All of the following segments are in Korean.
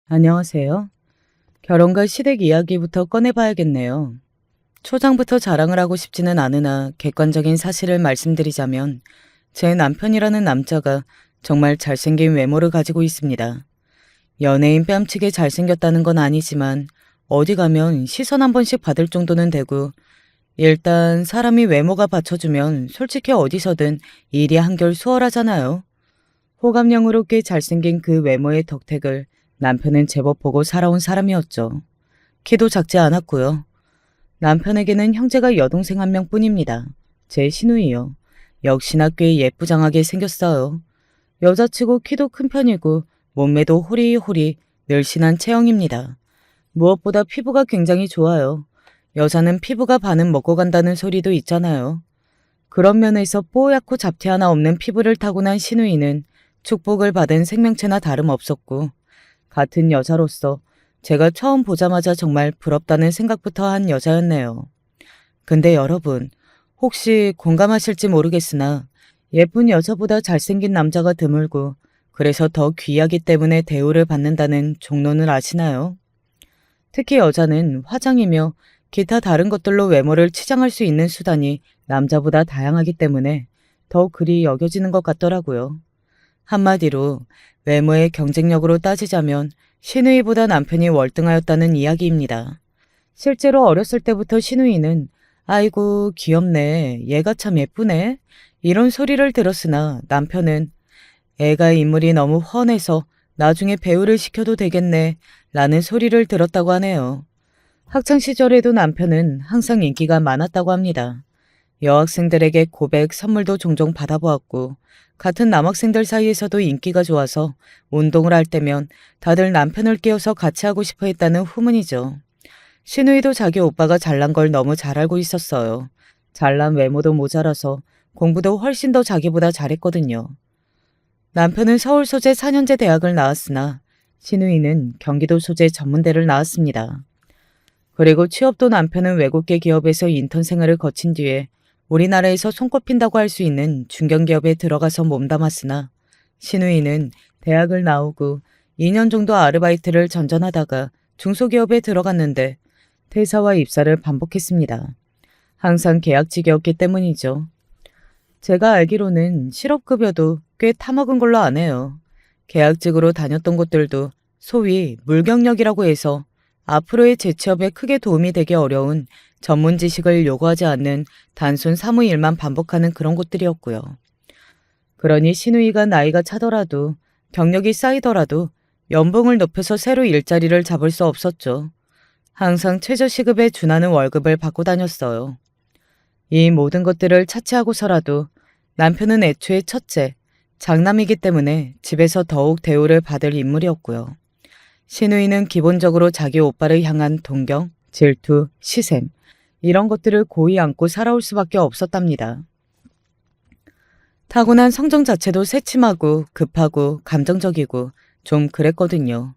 안녕하세요. 결혼과 시댁 이야기부터 꺼내봐야겠네요. 초장부터 자랑을 하고 싶지는 않으나 객관적인 사실을 말씀드리자면 제 남편이라는 남자가 정말 잘생긴 외모를 가지고 있습니다. 연예인 뺨치게 잘생겼다는 건 아니지만 어디 가면 시선 한 번씩 받을 정도는 되고 일단 사람이 외모가 받쳐주면 솔직히 어디서든 일이 한결 수월하잖아요. 호감형으로 꽤 잘생긴 그 외모의 덕택을 남편은 제법 보고 살아온 사람이었죠. 키도 작지 않았고요. 남편에게는 형제가 여동생 한 명뿐입니다. 제 시누이요. 역시나 꽤 예쁘장하게 생겼어요. 여자치고 키도 큰 편이고 몸매도 호리호리 늘씬한 체형입니다. 무엇보다 피부가 굉장히 좋아요. 여자는 피부가 반은 먹고 간다는 소리도 있잖아요. 그런 면에서 뽀얗고 잡티 하나 없는 피부를 타고난 시누이는 축복을 받은 생명체나 다름없었고 같은 여자로서 제가 처음 보자마자 정말 부럽다는 생각부터 한 여자였네요. 근데 여러분, 혹시 공감하실지 모르겠으나 예쁜 여자보다 잘생긴 남자가 드물고 그래서 더 귀하기 때문에 대우를 받는다는 종론을 아시나요? 특히 여자는 화장이며 기타 다른 것들로 외모를 치장할 수 있는 수단이 남자보다 다양하기 때문에 더 그리 여겨지는 것 같더라고요. 한마디로 외모의 경쟁력으로 따지자면 시누이보다 남편이 월등하였다는 이야기입니다. 실제로 어렸을 때부터 시누이는 아이고 귀엽네, 얘가 참 예쁘네 이런 소리를 들었으나 남편은 애가 인물이 너무 훤해서 나중에 배우를 시켜도 되겠네 라는 소리를 들었다고 하네요. 학창시절에도 남편은 항상 인기가 많았다고 합니다. 여학생들에게 고백, 선물도 종종 받아보았고 같은 남학생들 사이에서도 인기가 좋아서 운동을 할 때면 다들 남편을 깨워서 같이 하고 싶어 했다는 후문이죠. 신우이도 자기 오빠가 잘난 걸 너무 잘 알고 있었어요. 잘난 외모도 모자라서 공부도 훨씬 더 자기보다 잘했거든요. 남편은 서울 소재 4년제 대학을 나왔으나 신우이는 경기도 소재 전문대를 나왔습니다. 그리고 취업도 남편은 외국계 기업에서 인턴 생활을 거친 뒤에 우리나라에서 손꼽힌다고 할 수 있는 중견기업에 들어가서 몸담았으나 신우이는 대학을 나오고 2년 정도 아르바이트를 전전하다가 중소기업에 들어갔는데 퇴사와 입사를 반복했습니다. 항상 계약직이었기 때문이죠. 제가 알기로는 실업급여도 꽤 타먹은 걸로 아네요. 계약직으로 다녔던 곳들도 소위 물경력이라고 해서 앞으로의 재취업에 크게 도움이 되기 어려운 전문 지식을 요구하지 않는 단순 사무 일만 반복하는 그런 곳들이었고요. 그러니 시누이가 나이가 차더라도 경력이 쌓이더라도 연봉을 높여서 새로 일자리를 잡을 수 없었죠. 항상 최저시급에 준하는 월급을 받고 다녔어요. 이 모든 것들을 차치하고서라도 남편은 애초에 첫째, 장남이기 때문에 집에서 더욱 대우를 받을 인물이었고요. 시누이는 기본적으로 자기 오빠를 향한 동경, 질투, 시샘 이런 것들을 고이 안고 살아올 수밖에 없었답니다. 타고난 성정 자체도 새침하고 급하고 감정적이고 좀 그랬거든요.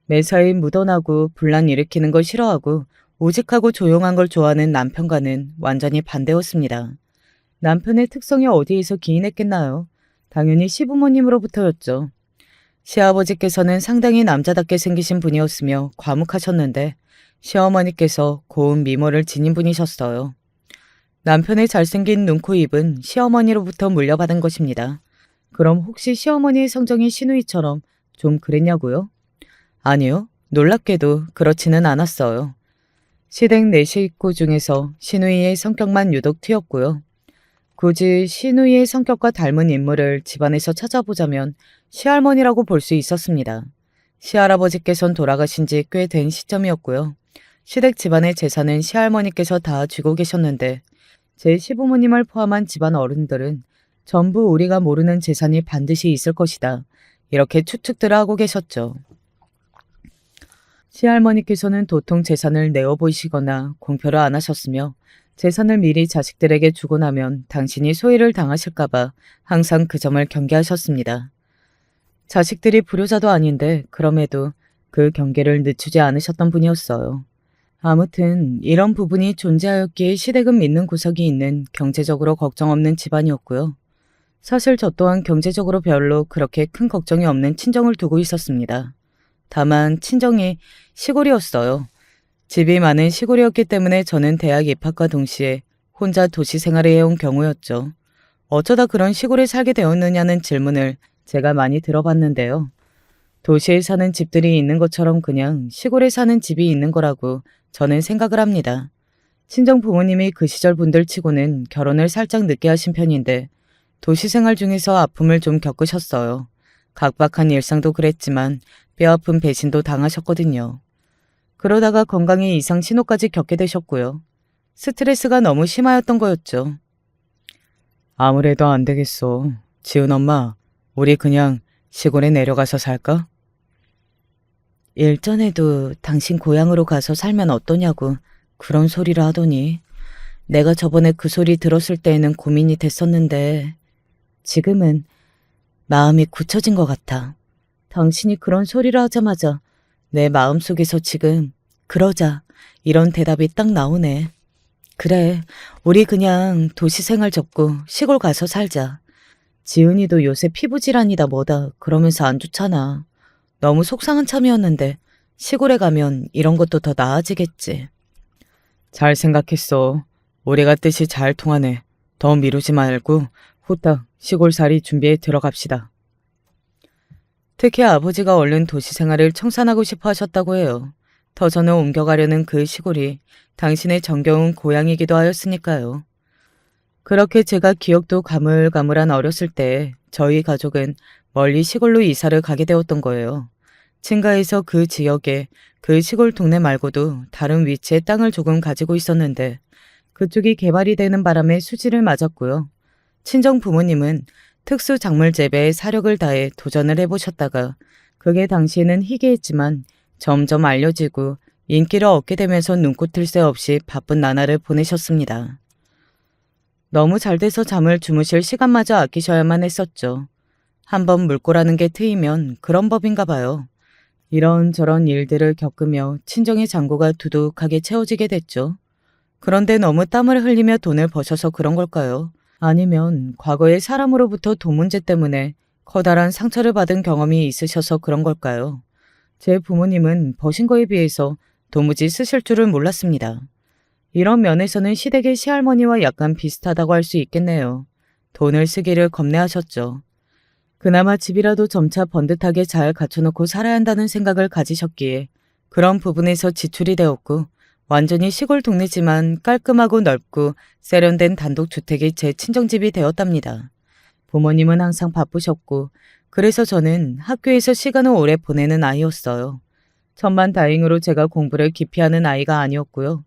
매사에 묻어나고 분란 일으키는 걸 싫어하고 우직하고 조용한 걸 좋아하는 남편과는 완전히 반대였습니다. 남편의 특성이 어디에서 기인했겠나요? 당연히 시부모님으로부터였죠. 시아버지께서는 상당히 남자답게 생기신 분이었으며 과묵하셨는데 시어머니께서 고운 미모를 지닌 분이셨어요. 남편의 잘생긴 눈, 코, 입은 시어머니로부터 물려받은 것입니다. 그럼 혹시 시어머니의 성정이 시누이처럼 좀 그랬냐고요? 아니요. 놀랍게도 그렇지는 않았어요. 시댁 네 식구 중에서 시누이의 성격만 유독 튀었고요. 굳이 시누이의 성격과 닮은 인물을 집안에서 찾아보자면 시할머니라고 볼 수 있었습니다. 시할아버지께선 돌아가신 지 꽤 된 시점이었고요. 시댁 집안의 재산은 시할머니께서 다 쥐고 계셨는데 제 시부모님을 포함한 집안 어른들은 전부 우리가 모르는 재산이 반드시 있을 것이다. 이렇게 추측들을 하고 계셨죠. 시할머니께서는 도통 재산을 내어 보이시거나 공표를 안 하셨으며 재산을 미리 자식들에게 주고 나면 당신이 소외를 당하실까봐 항상 그 점을 경계하셨습니다. 자식들이 불효자도 아닌데 그럼에도 그 경계를 늦추지 않으셨던 분이었어요. 아무튼 이런 부분이 존재하였기에 시댁은 믿는 구석이 있는 경제적으로 걱정 없는 집안이었고요. 사실 저 또한 경제적으로 별로 그렇게 큰 걱정이 없는 친정을 두고 있었습니다. 다만 친정이 시골이었어요. 집이 많은 시골이었기 때문에 저는 대학 입학과 동시에 혼자 도시 생활을 해온 경우였죠. 어쩌다 그런 시골에 살게 되었느냐는 질문을 제가 많이 들어봤는데요. 도시에 사는 집들이 있는 것처럼 그냥 시골에 사는 집이 있는 거라고 저는 생각을 합니다. 친정 부모님이 그 시절 분들 치고는 결혼을 살짝 늦게 하신 편인데 도시 생활 중에서 아픔을 좀 겪으셨어요. 각박한 일상도 그랬지만 뼈아픈 배신도 당하셨거든요. 그러다가 건강에 이상 신호까지 겪게 되셨고요. 스트레스가 너무 심하였던 거였죠. 아무래도 안 되겠어. 지은 엄마, 우리 그냥 시골에 내려가서 살까? 일전에도 당신 고향으로 가서 살면 어떠냐고 그런 소리를 하더니 내가 저번에 그 소리 들었을 때에는 고민이 됐었는데 지금은 마음이 굳혀진 것 같아. 당신이 그런 소리를 하자마자 내 마음속에서 지금 그러자 이런 대답이 딱 나오네. 그래, 우리 그냥 도시 생활 접고 시골 가서 살자. 지은이도 요새 피부 질환이다 뭐다 그러면서 안 좋잖아. 너무 속상한 참이었는데 시골에 가면 이런 것도 더 나아지겠지. 잘 생각했어. 우리가 뜻이 잘 통하네. 더 미루지 말고 후딱 시골살이 준비해 들어갑시다. 특히 아버지가 얼른 도시 생활을 청산하고 싶어 하셨다고 해요. 더 저는 옮겨가려는 그 시골이 당신의 정겨운 고향이기도 하였으니까요. 그렇게 제가 기억도 가물가물한 어렸을 때 저희 가족은 멀리 시골로 이사를 가게 되었던 거예요. 친가에서 그 지역에 그 시골 동네 말고도 다른 위치에 땅을 조금 가지고 있었는데 그쪽이 개발이 되는 바람에 수지를 맞았고요. 친정 부모님은 특수 작물 재배에 사력을 다해 도전을 해보셨다가 그게 당시에는 희귀했지만 점점 알려지고 인기를 얻게 되면서 눈코 틀 새 없이 바쁜 나날을 보내셨습니다. 너무 잘 돼서 잠을 주무실 시간마저 아끼셔야만 했었죠. 한번 물꼬라는 게 트이면 그런 법인가 봐요. 이런저런 일들을 겪으며 친정의 잔고가 두둑하게 채워지게 됐죠. 그런데 너무 땀을 흘리며 돈을 버셔서 그런 걸까요? 아니면 과거에 사람으로부터 돈 문제 때문에 커다란 상처를 받은 경험이 있으셔서 그런 걸까요? 제 부모님은 버신 거에 비해서 도무지 쓰실 줄을 몰랐습니다. 이런 면에서는 시댁의 시할머니와 약간 비슷하다고 할 수 있겠네요. 돈을 쓰기를 겁내하셨죠. 그나마 집이라도 점차 번듯하게 잘 갖춰놓고 살아야 한다는 생각을 가지셨기에 그런 부분에서 지출이 되었고 완전히 시골 동네지만 깔끔하고 넓고 세련된 단독주택이 제 친정집이 되었답니다. 부모님은 항상 바쁘셨고 그래서 저는 학교에서 시간을 오래 보내는 아이였어요. 천만다행으로 제가 공부를 깊이 하는 아이가 아니었고요.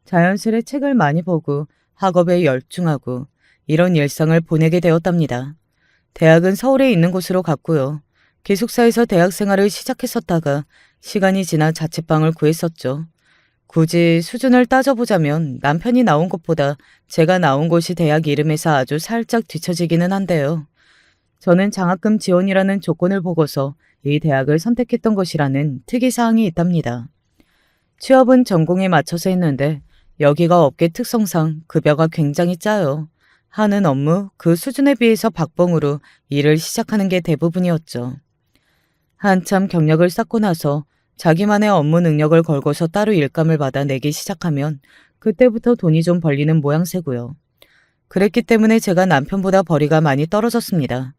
자연스레 책을 많이 보고 학업에 열중하고 이런 일상을 보내게 되었답니다. 대학은 서울에 있는 곳으로 갔고요. 기숙사에서 대학 생활을 시작했었다가 시간이 지나 자취방을 구했었죠. 굳이 수준을 따져보자면 남편이 나온 곳보다 제가 나온 곳이 대학 이름에서 아주 살짝 뒤처지기는 한데요. 저는 장학금 지원이라는 조건을 보고서 이 대학을 선택했던 것이라는 특이사항이 있답니다. 취업은 전공에 맞춰서 했는데 여기가 업계 특성상 급여가 굉장히 짜요. 하는 업무 그 수준에 비해서 박봉으로 일을 시작하는 게 대부분이었죠. 한참 경력을 쌓고 나서 자기만의 업무 능력을 걸고서 따로 일감을 받아 내기 시작하면 그때부터 돈이 좀 벌리는 모양새고요. 그랬기 때문에 제가 남편보다 벌이가 많이 떨어졌습니다.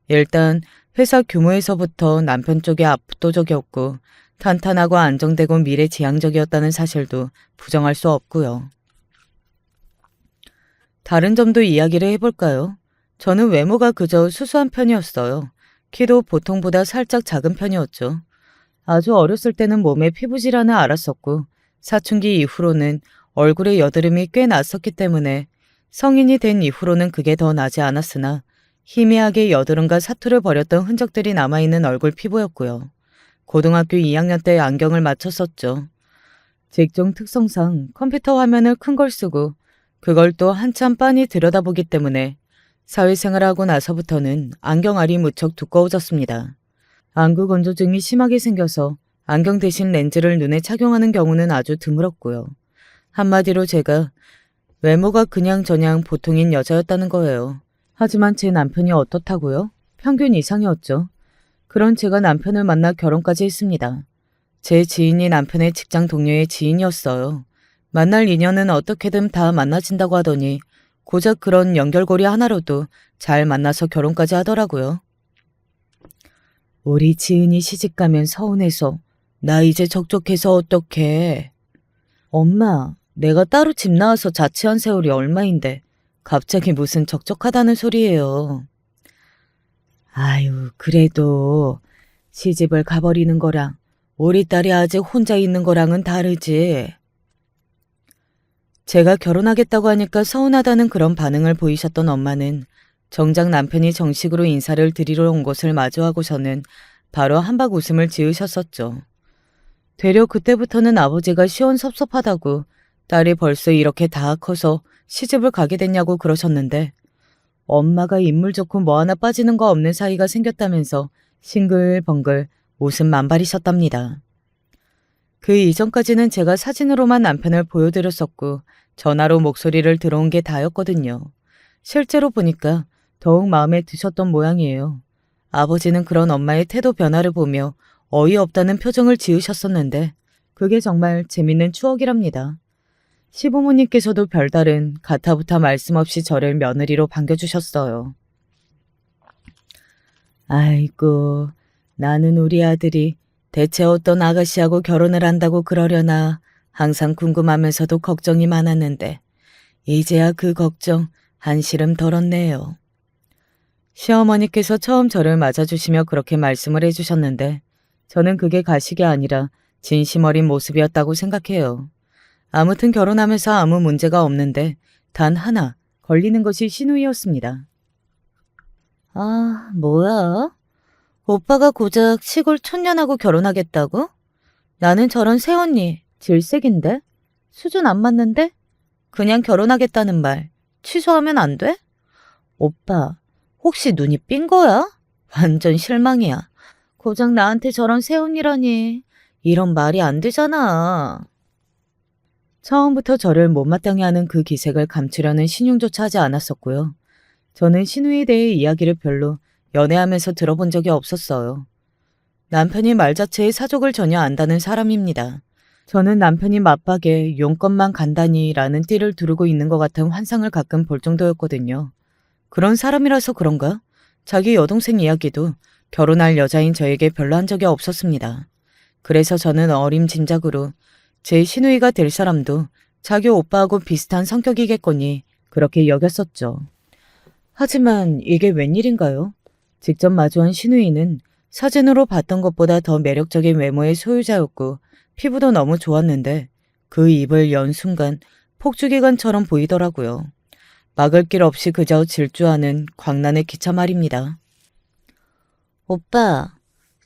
일단 회사 규모에서부터 남편 쪽이 압도적이었고 탄탄하고 안정되고 미래지향적이었다는 사실도 부정할 수 없고요. 다른 점도 이야기를 해볼까요? 저는 외모가 그저 수수한 편이었어요. 키도 보통보다 살짝 작은 편이었죠. 아주 어렸을 때는 몸에 피부 질환을 앓았었고 사춘기 이후로는 얼굴에 여드름이 꽤 났었기 때문에 성인이 된 이후로는 그게 더 나지 않았으나 희미하게 여드름과 사투를 벌였던 흔적들이 남아있는 얼굴 피부였고요. 고등학교 2학년 때 안경을 맞췄었죠. 직종 특성상 컴퓨터 화면을 큰 걸 쓰고 그걸 또 한참 빤히 들여다보기 때문에 사회생활을 하고 나서부터는 안경알이 무척 두꺼워졌습니다. 안구 건조증이 심하게 생겨서 안경 대신 렌즈를 눈에 착용하는 경우는 아주 드물었고요. 한마디로 제가 외모가 그냥저냥 보통인 여자였다는 거예요. 하지만 제 남편이 어떻다고요? 평균 이상이었죠. 그런 제가 남편을 만나 결혼까지 했습니다. 제 지인이 남편의 직장 동료의 지인이었어요. 만날 인연은 어떻게든 다 만나진다고 하더니 고작 그런 연결고리 하나로도 잘 만나서 결혼까지 하더라고요. 우리 지은이 시집가면 서운해서 나 이제 적적해서 어떡해. 엄마, 내가 따로 집 나와서 자취한 세월이 얼마인데 갑자기 무슨 적적하다는 소리예요. 아유, 그래도 시집을 가버리는 거랑 우리 딸이 아직 혼자 있는 거랑은 다르지. 제가 결혼하겠다고 하니까 서운하다는 그런 반응을 보이셨던 엄마는 정작 남편이 정식으로 인사를 드리러 온 것을 마주하고서는 바로 한박 웃음을 지으셨었죠. 되려 그때부터는 아버지가 시원섭섭하다고 딸이 벌써 이렇게 다 커서 시집을 가게 됐냐고 그러셨는데 엄마가 인물 좋고 뭐 하나 빠지는 거 없는 사이가 생겼다면서 싱글벙글 웃음 만발이셨답니다. 그 이전까지는 제가 사진으로만 남편을 보여드렸었고 전화로 목소리를 들어온 게 다였거든요. 실제로 보니까 더욱 마음에 드셨던 모양이에요. 아버지는 그런 엄마의 태도 변화를 보며 어이없다는 표정을 지으셨었는데 그게 정말 재밌는 추억이랍니다. 시부모님께서도 별다른 가타부타 말씀 없이 저를 며느리로 반겨주셨어요. 아이고, 나는 우리 아들이 대체 어떤 아가씨하고 결혼을 한다고 그러려나 항상 궁금하면서도 걱정이 많았는데 이제야 그 걱정 한시름 덜었네요. 시어머니께서 처음 저를 맞아주시며 그렇게 말씀을 해주셨는데 저는 그게 가식이 아니라 진심 어린 모습이었다고 생각해요. 아무튼 결혼하면서 아무 문제가 없는데 단 하나 걸리는 것이 시누이였습니다. 아, 뭐야? 오빠가 고작 시골 촌년하고 결혼하겠다고? 나는 저런 새언니 질색인데? 수준 안 맞는데? 그냥 결혼하겠다는 말 취소하면 안 돼? 오빠, 혹시 눈이 삔 거야? 완전 실망이야. 고작 나한테 저런 새언니라니. 이런 말이 안 되잖아. 처음부터 저를 못마땅해 하는 그 기색을 감추려는 신용조차 하지 않았었고요. 저는 신우에 대해 이야기를 별로 연애하면서 들어본 적이 없었어요. 남편이 말 자체의 사족을 전혀 안다는 사람입니다. 저는 남편이 맞박에 용건만 간다니라는 띠를 두르고 있는 것 같은 환상을 가끔 볼 정도였거든요. 그런 사람이라서 그런가? 자기 여동생 이야기도 결혼할 여자인 저에게 별로 한 적이 없었습니다. 그래서 저는 어림짐작으로 제 시누이가 될 사람도 자기 오빠하고 비슷한 성격이겠거니 그렇게 여겼었죠. 하지만 이게 웬일인가요? 직접 마주한 시누이는 사진으로 봤던 것보다 더 매력적인 외모의 소유자였고 피부도 너무 좋았는데 그 입을 연 순간 폭주기관처럼 보이더라고요. 막을 길 없이 그저 질주하는 광란의 기차 말입니다. 오빠,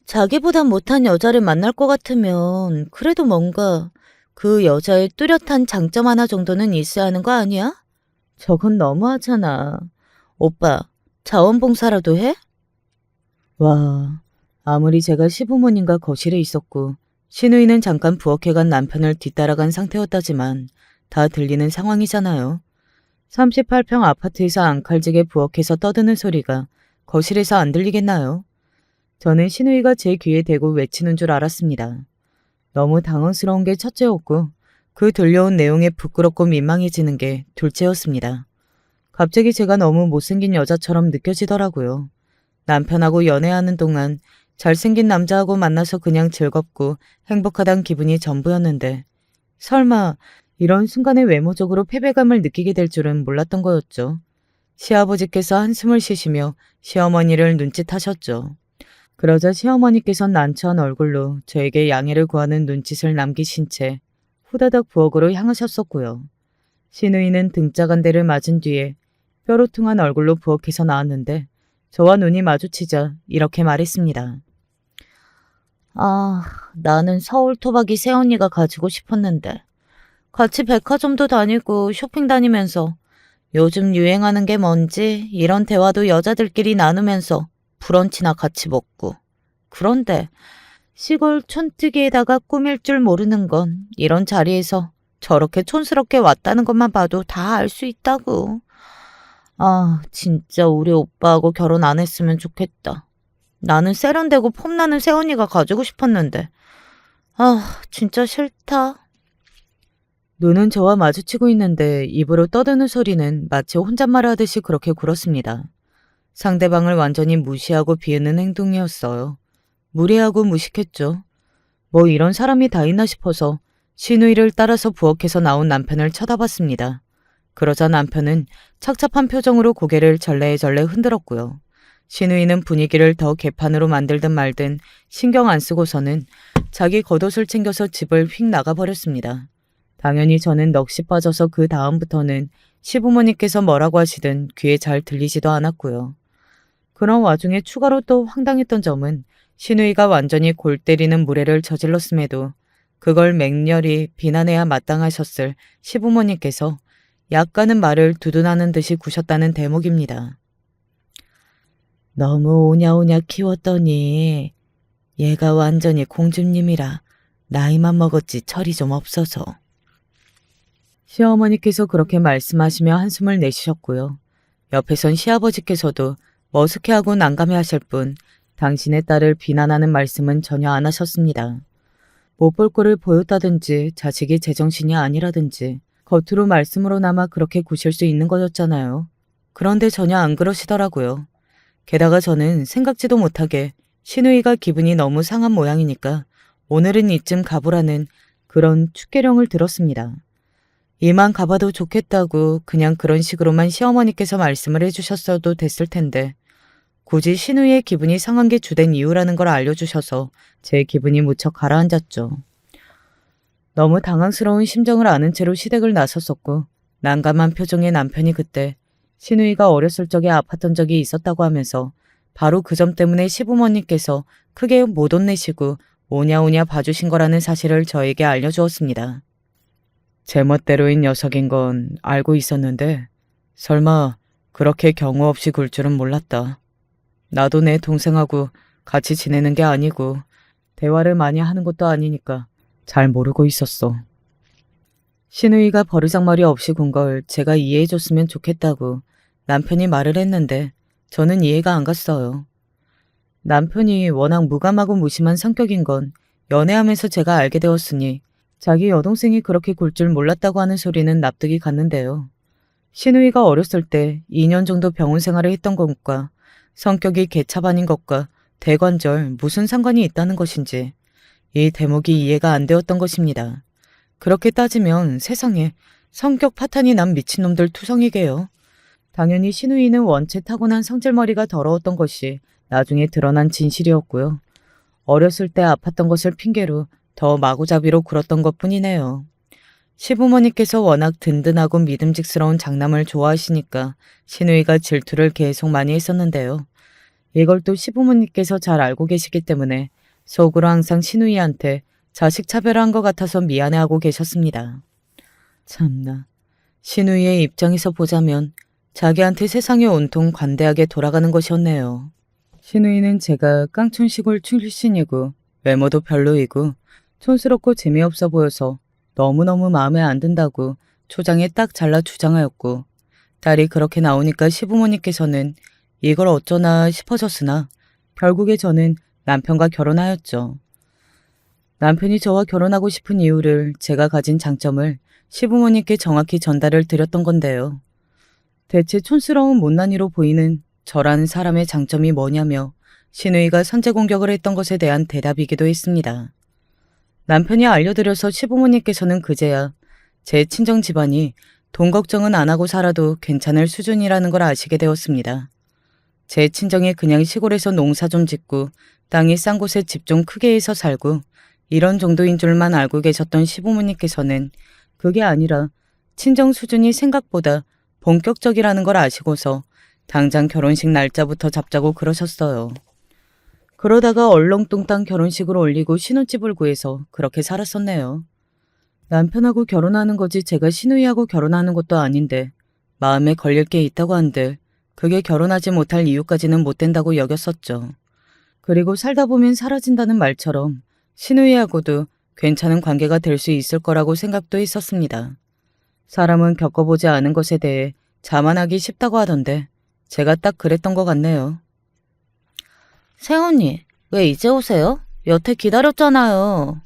자기보다 못한 여자를 만날 것 같으면 그래도 뭔가 그 여자의 뚜렷한 장점 하나 정도는 있어야 하는 거 아니야? 저건 너무하잖아. 오빠, 자원봉사라도 해? 와, 아무리 제가 시부모님과 거실에 있었고 시누이는 잠깐 부엌에 간 남편을 뒤따라간 상태였다지만 다 들리는 상황이잖아요. 38평 아파트에서 앙칼지게 부엌에서 떠드는 소리가 거실에서 안 들리겠나요? 저는 시누이가 제 귀에 대고 외치는 줄 알았습니다. 너무 당황스러운 게 첫째였고 그 들려온 내용에 부끄럽고 민망해지는 게 둘째였습니다. 갑자기 제가 너무 못생긴 여자처럼 느껴지더라고요. 남편하고 연애하는 동안 잘생긴 남자하고 만나서 그냥 즐겁고 행복하단 기분이 전부였는데 설마 이런 순간에 외모적으로 패배감을 느끼게 될 줄은 몰랐던 거였죠. 시아버지께서 한숨을 쉬시며 시어머니를 눈짓하셨죠. 그러자 시어머니께선 난처한 얼굴로 저에게 양해를 구하는 눈짓을 남기신 채 후다닥 부엌으로 향하셨었고요. 시누이는 등짝한 대를 맞은 뒤에 뾰루퉁한 얼굴로 부엌에서 나왔는데 저와 눈이 마주치자 이렇게 말했습니다. 아, 나는 서울 토박이 새언니가 가지고 싶었는데 같이 백화점도 다니고 쇼핑 다니면서 요즘 유행하는 게 뭔지 이런 대화도 여자들끼리 나누면서 브런치나 같이 먹고. 그런데 시골 촌뜨기에다가 꾸밀 줄 모르는 건 이런 자리에서 저렇게 촌스럽게 왔다는 것만 봐도 다 알 수 있다고. 아, 진짜 우리 오빠하고 결혼 안 했으면 좋겠다. 나는 세련되고 폼나는 새언니가 가지고 싶었는데. 아, 진짜 싫다. 눈은 저와 마주치고 있는데 입으로 떠드는 소리는 마치 혼잣말 하듯이 그렇게 굴었습니다. 상대방을 완전히 무시하고 비웃는 행동이었어요. 무례하고 무식했죠. 뭐 이런 사람이 다 있나 싶어서 신우이를 따라서 부엌에서 나온 남편을 쳐다봤습니다. 그러자 남편은 착잡한 표정으로 고개를 절레절레 흔들었고요. 신우이는 분위기를 더 개판으로 만들든 말든 신경 안 쓰고서는 자기 겉옷을 챙겨서 집을 휙 나가버렸습니다. 당연히 저는 넋이 빠져서 그 다음부터는 시부모님께서 뭐라고 하시든 귀에 잘 들리지도 않았고요. 그런 와중에 추가로 또 황당했던 점은 신우이가 완전히 골 때리는 무례를 저질렀음에도 그걸 맹렬히 비난해야 마땅하셨을 시부모님께서 약간은 말을 두둔하는 듯이 구셨다는 대목입니다. 너무 오냐오냐 키웠더니 얘가 완전히 공주님이라 나이만 먹었지 철이 좀 없어서. 시어머니께서 그렇게 말씀하시며 한숨을 내쉬셨고요. 옆에선 시아버지께서도 머쓱해하고 난감해하실 뿐 당신의 딸을 비난하는 말씀은 전혀 안 하셨습니다. 못 볼 꼴을 보였다든지 자식이 제정신이 아니라든지 겉으로 말씀으로나마 그렇게 구실 수 있는 거였잖아요. 그런데 전혀 안 그러시더라고요. 게다가 저는 생각지도 못하게 신우이가 기분이 너무 상한 모양이니까 오늘은 이쯤 가보라는 그런 축계령을 들었습니다. 이만 가봐도 좋겠다고 그냥 그런 식으로만 시어머니께서 말씀을 해주셨어도 됐을 텐데 굳이 신우이의 기분이 상한 게 주된 이유라는 걸 알려주셔서 제 기분이 무척 가라앉았죠. 너무 당황스러운 심정을 아는 채로 시댁을 나섰었고 난감한 표정의 남편이 그때 신우이가 어렸을 적에 아팠던 적이 있었다고 하면서 바로 그 점 때문에 시부모님께서 크게 못 혼내시고 오냐오냐 봐주신 거라는 사실을 저에게 알려주었습니다. 제멋대로인 녀석인 건 알고 있었는데 설마 그렇게 경우 없이 굴 줄은 몰랐다. 나도 내 동생하고 같이 지내는 게 아니고 대화를 많이 하는 것도 아니니까 잘 모르고 있었어. 신우이가 버르장머리 없이 군 걸 제가 이해해줬으면 좋겠다고 남편이 말을 했는데 저는 이해가 안 갔어요. 남편이 워낙 무감하고 무심한 성격인 건 연애하면서 제가 알게 되었으니 자기 여동생이 그렇게 굴 줄 몰랐다고 하는 소리는 납득이 갔는데요. 신우이가 어렸을 때 2년 정도 병원 생활을 했던 것과 성격이 개차반인 것과 대관절 무슨 상관이 있다는 것인지 이 대목이 이해가 안 되었던 것입니다. 그렇게 따지면 세상에 성격 파탄이 난 미친놈들 투성이게요. 당연히 신우이는 원체 타고난 성질머리가 더러웠던 것이 나중에 드러난 진실이었고요. 어렸을 때 아팠던 것을 핑계로 더 마구잡이로 굴었던 것뿐이네요. 시부모님께서 워낙 든든하고 믿음직스러운 장남을 좋아하시니까 신우이가 질투를 계속 많이 했었는데요. 이걸 또 시부모님께서 잘 알고 계시기 때문에 속으로 항상 신우이한테 자식 차별한 것 같아서 미안해하고 계셨습니다. 참나, 신우이의 입장에서 보자면 자기한테 세상이 온통 관대하게 돌아가는 것이었네요. 신우이는 제가 깡촌 시골 출신이고 외모도 별로이고 촌스럽고 재미없어 보여서 너무너무 마음에 안 든다고 초장에 딱 잘라 주장하였고 딸이 그렇게 나오니까 시부모님께서는 이걸 어쩌나 싶어졌으나 결국에 저는 남편과 결혼하였죠. 남편이 저와 결혼하고 싶은 이유를 제가 가진 장점을 시부모님께 정확히 전달을 드렸던 건데요. 대체 촌스러운 못난이로 보이는 저라는 사람의 장점이 뭐냐며 신우이가 선제 공격을 했던 것에 대한 대답이기도 했습니다. 남편이 알려드려서 시부모님께서는 그제야 제 친정 집안이 돈 걱정은 안 하고 살아도 괜찮을 수준이라는 걸 아시게 되었습니다. 제 친정이 그냥 시골에서 농사 좀 짓고 땅이 싼 곳에 집 좀 크게 해서 살고 이런 정도인 줄만 알고 계셨던 시부모님께서는 그게 아니라 친정 수준이 생각보다 본격적이라는 걸 아시고서 당장 결혼식 날짜부터 잡자고 그러셨어요. 그러다가 얼렁뚱땅 결혼식을 올리고 신혼집을 구해서 그렇게 살았었네요. 남편하고 결혼하는 거지 제가 신우이하고 결혼하는 것도 아닌데 마음에 걸릴 게 있다고 한들 그게 결혼하지 못할 이유까지는 못 된다고 여겼었죠. 그리고 살다 보면 사라진다는 말처럼 신우이하고도 괜찮은 관계가 될 수 있을 거라고 생각도 했었습니다. 사람은 겪어보지 않은 것에 대해 자만하기 쉽다고 하던데 제가 딱 그랬던 것 같네요. 세언니, 왜 이제 오세요? 여태 기다렸잖아요.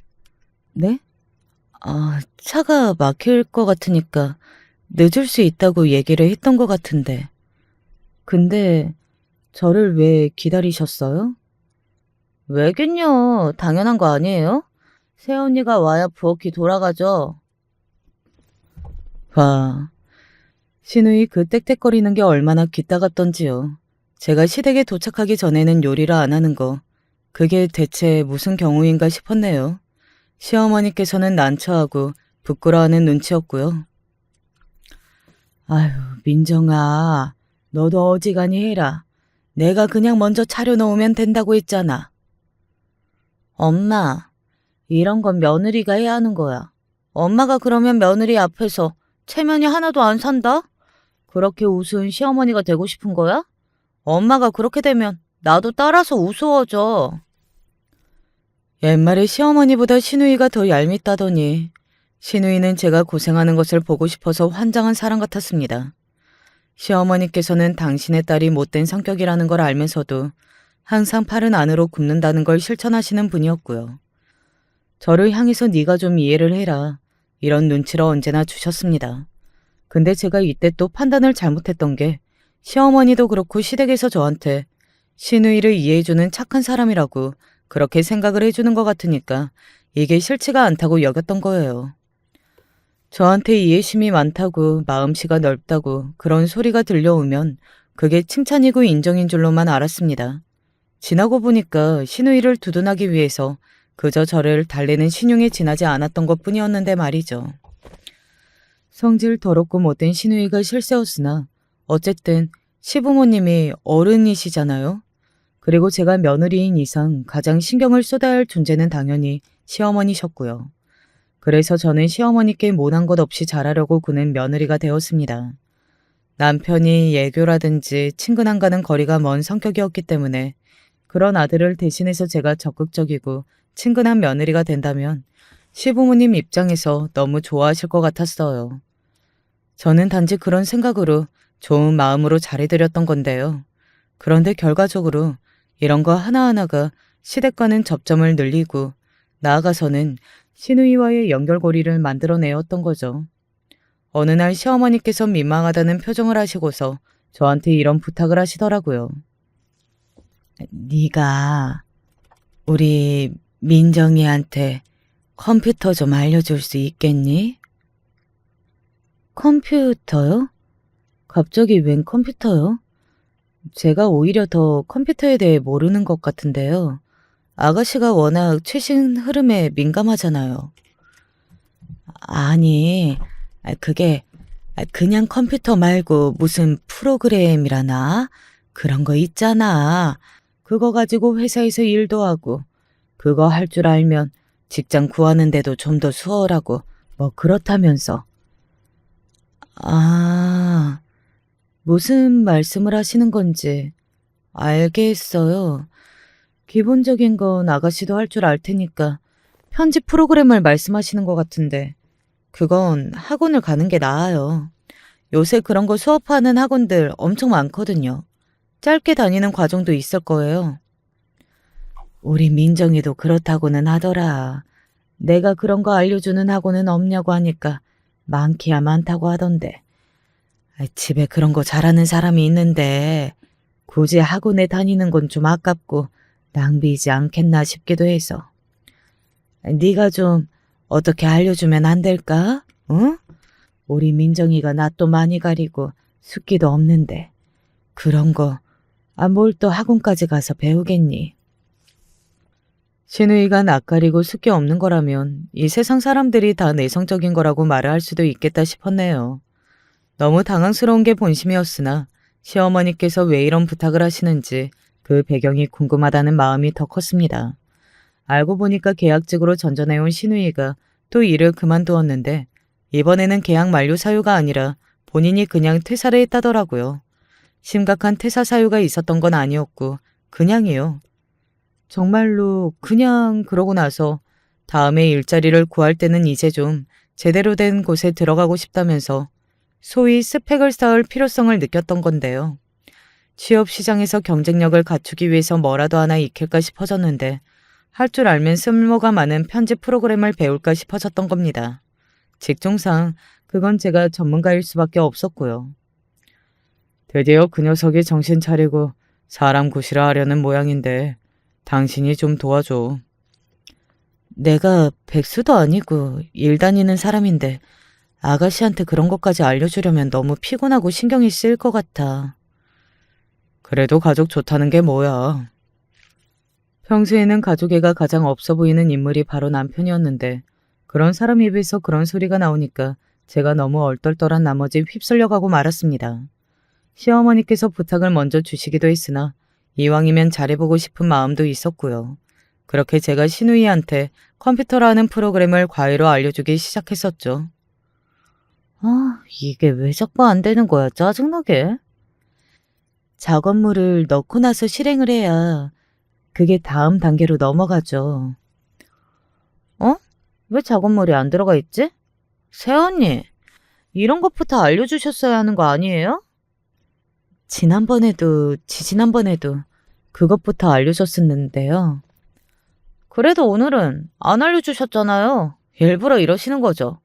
네? 차가 막힐 것 같으니까 늦을 수 있다고 얘기를 했던 것 같은데. 근데 저를 왜 기다리셨어요? 왜긴요. 당연한 거 아니에요? 새언니가 와야 부엌이 돌아가죠. 봐. 신우이 그 떽떽거리는 게 얼마나 귀따갑던지요. 제가 시댁에 도착하기 전에는 요리를 안 하는 거. 그게 대체 무슨 경우인가 싶었네요. 시어머니께서는 난처하고 부끄러워하는 눈치였고요. 아유, 민정아. 너도 어지간히 해라. 내가 그냥 먼저 차려놓으면 된다고 했잖아. 엄마, 이런 건 며느리가 해야 하는 거야. 엄마가 그러면 며느리 앞에서 체면이 하나도 안 산다? 그렇게 우스운 시어머니가 되고 싶은 거야? 엄마가 그렇게 되면 나도 따라서 우스워져. 옛말에 시어머니보다 시누이가 더 얄밉다더니 시누이는 제가 고생하는 것을 보고 싶어서 환장한 사람 같았습니다. 시어머니께서는 당신의 딸이 못된 성격이라는 걸 알면서도 항상 팔은 안으로 굽는다는 걸 실천하시는 분이었고요. 저를 향해서 네가 좀 이해를 해라. 이런 눈치를 언제나 주셨습니다. 근데 제가 이때 또 판단을 잘못했던 게 시어머니도 그렇고 시댁에서 저한테 시누이를 이해해주는 착한 사람이라고 그렇게 생각을 해주는 것 같으니까 이게 싫지가 않다고 여겼던 거예요. 저한테 이해심이 많다고 마음씨가 넓다고 그런 소리가 들려오면 그게 칭찬이고 인정인 줄로만 알았습니다. 지나고 보니까 시누이를 두둔하기 위해서 그저 저를 달래는 신용에 지나지 않았던 것뿐이었는데 말이죠. 성질 더럽고 못된 시누이가 실세였으나 어쨌든 시부모님이 어른이시잖아요. 그리고 제가 며느리인 이상 가장 신경을 쏟아야 할 존재는 당연히 시어머니셨고요. 그래서 저는 시어머니께 모난 것 없이 잘하려고 구는 며느리가 되었습니다. 남편이 예교라든지 친근함과는 거리가 먼 성격이었기 때문에 그런 아들을 대신해서 제가 적극적이고 친근한 며느리가 된다면 시부모님 입장에서 너무 좋아하실 것 같았어요. 저는 단지 그런 생각으로 좋은 마음으로 잘해드렸던 건데요. 그런데 결과적으로 이런 거 하나하나가 시댁과는 접점을 늘리고 나아가서는 시누이와의 연결고리를 만들어내었던 거죠. 어느 날 시어머니께서 민망하다는 표정을 하시고서 저한테 이런 부탁을 하시더라고요. 네가 우리 민정이한테 컴퓨터 좀 알려줄 수 있겠니? 컴퓨터요? 갑자기 웬 컴퓨터요? 제가 오히려 더 컴퓨터에 대해 모르는 것 같은데요. 아가씨가 워낙 최신 흐름에 민감하잖아요. 아니, 그게 그냥 컴퓨터 말고 무슨 프로그램이라나? 그런 거 있잖아. 그거 가지고 회사에서 일도 하고 그거 할 줄 알면 직장 구하는데도 좀 더 수월하고 뭐 그렇다면서. 아, 무슨 말씀을 하시는 건지 알겠어요. 기본적인 건 아가씨도 할 줄 알 테니까 편집 프로그램을 말씀하시는 것 같은데 그건 학원을 가는 게 나아요. 요새 그런 거 수업하는 학원들 엄청 많거든요. 짧게 다니는 과정도 있을 거예요. 우리 민정이도 그렇다고는 하더라. 내가 그런 거 알려주는 학원은 없냐고 하니까 많기야 많다고 하던데. 집에 그런 거 잘하는 사람이 있는데 굳이 학원에 다니는 건 좀 아깝고 낭비이지 않겠나 싶기도 해서. 네가 좀 어떻게 알려주면 안 될까? 응? 우리 민정이가 낯도 많이 가리고 숫기도 없는데 그런 거 뭘 또 학원까지 가서 배우겠니? 시누이가 낯가리고 숫기 없는 거라면 이 세상 사람들이 다 내성적인 거라고 말을 할 수도 있겠다 싶었네요. 너무 당황스러운 게 본심이었으나 시어머니께서 왜 이런 부탁을 하시는지 그 배경이 궁금하다는 마음이 더 컸습니다. 알고 보니까 계약직으로 전전해온 시누이가 또 일을 그만두었는데 이번에는 계약 만료 사유가 아니라 본인이 그냥 퇴사를 했다더라고요. 심각한 퇴사 사유가 있었던 건 아니었고 그냥이요. 정말로 그냥 그러고 나서 다음에 일자리를 구할 때는 이제 좀 제대로 된 곳에 들어가고 싶다면서 소위 스펙을 쌓을 필요성을 느꼈던 건데요. 취업 시장에서 경쟁력을 갖추기 위해서 뭐라도 하나 익힐까 싶어졌는데 할 줄 알면 쓸모가 많은 편집 프로그램을 배울까 싶어졌던 겁니다. 직종상 그건 제가 전문가일 수밖에 없었고요. 드디어 그 녀석이 정신 차리고 사람 구실을 하려는 모양인데 당신이 좀 도와줘. 내가 백수도 아니고 일 다니는 사람인데 아가씨한테 그런 것까지 알려주려면 너무 피곤하고 신경이 쓰일 것 같아. 그래도 가족 좋다는 게 뭐야. 평소에는 가족애가 가장 없어 보이는 인물이 바로 남편이었는데 그런 사람 입에서 그런 소리가 나오니까 제가 너무 얼떨떨한 나머지 휩쓸려가고 말았습니다. 시어머니께서 부탁을 먼저 주시기도 했으나 이왕이면 잘해보고 싶은 마음도 있었고요. 그렇게 제가 신우이한테 컴퓨터라는 프로그램을 과외로 알려주기 시작했었죠. 아, 이게 왜 자꾸 안 되는 거야, 짜증나게. 작업물을 넣고 나서 실행을 해야 그게 다음 단계로 넘어가죠. 어? 왜 작업물이 안 들어가 있지? 새언니, 이런 것부터 알려주셨어야 하는 거 아니에요? 지난번에도 지지난번에도 그것부터 알려줬었는데요. 그래도 오늘은 안 알려주셨잖아요. 일부러 이러시는 거죠.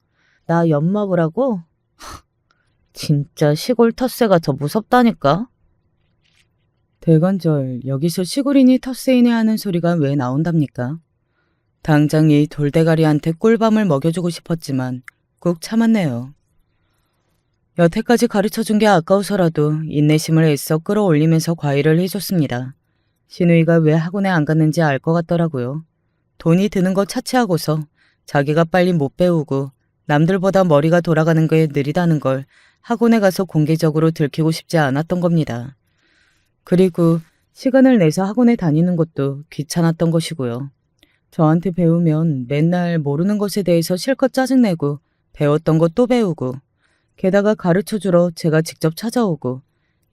나 엿먹으라고? 진짜 시골 텃세가 더 무섭다니까. 대관절 여기서 시골인이 텃세이네 하는 소리가 왜 나온답니까? 당장 이 돌대가리한테 꿀밤을 먹여주고 싶었지만 꾹 참았네요. 여태까지 가르쳐준 게 아까워서라도 인내심을 애써 끌어올리면서 과외를 해줬습니다. 신우이가 왜 학원에 안 갔는지 알 것 같더라고요. 돈이 드는 거 차치하고서 자기가 빨리 못 배우고 남들보다 머리가 돌아가는 게 느리다는 걸 학원에 가서 공개적으로 들키고 싶지 않았던 겁니다. 그리고 시간을 내서 학원에 다니는 것도 귀찮았던 것이고요. 저한테 배우면 맨날 모르는 것에 대해서 실컷 짜증내고 배웠던 것 또 배우고 게다가 가르쳐주러 제가 직접 찾아오고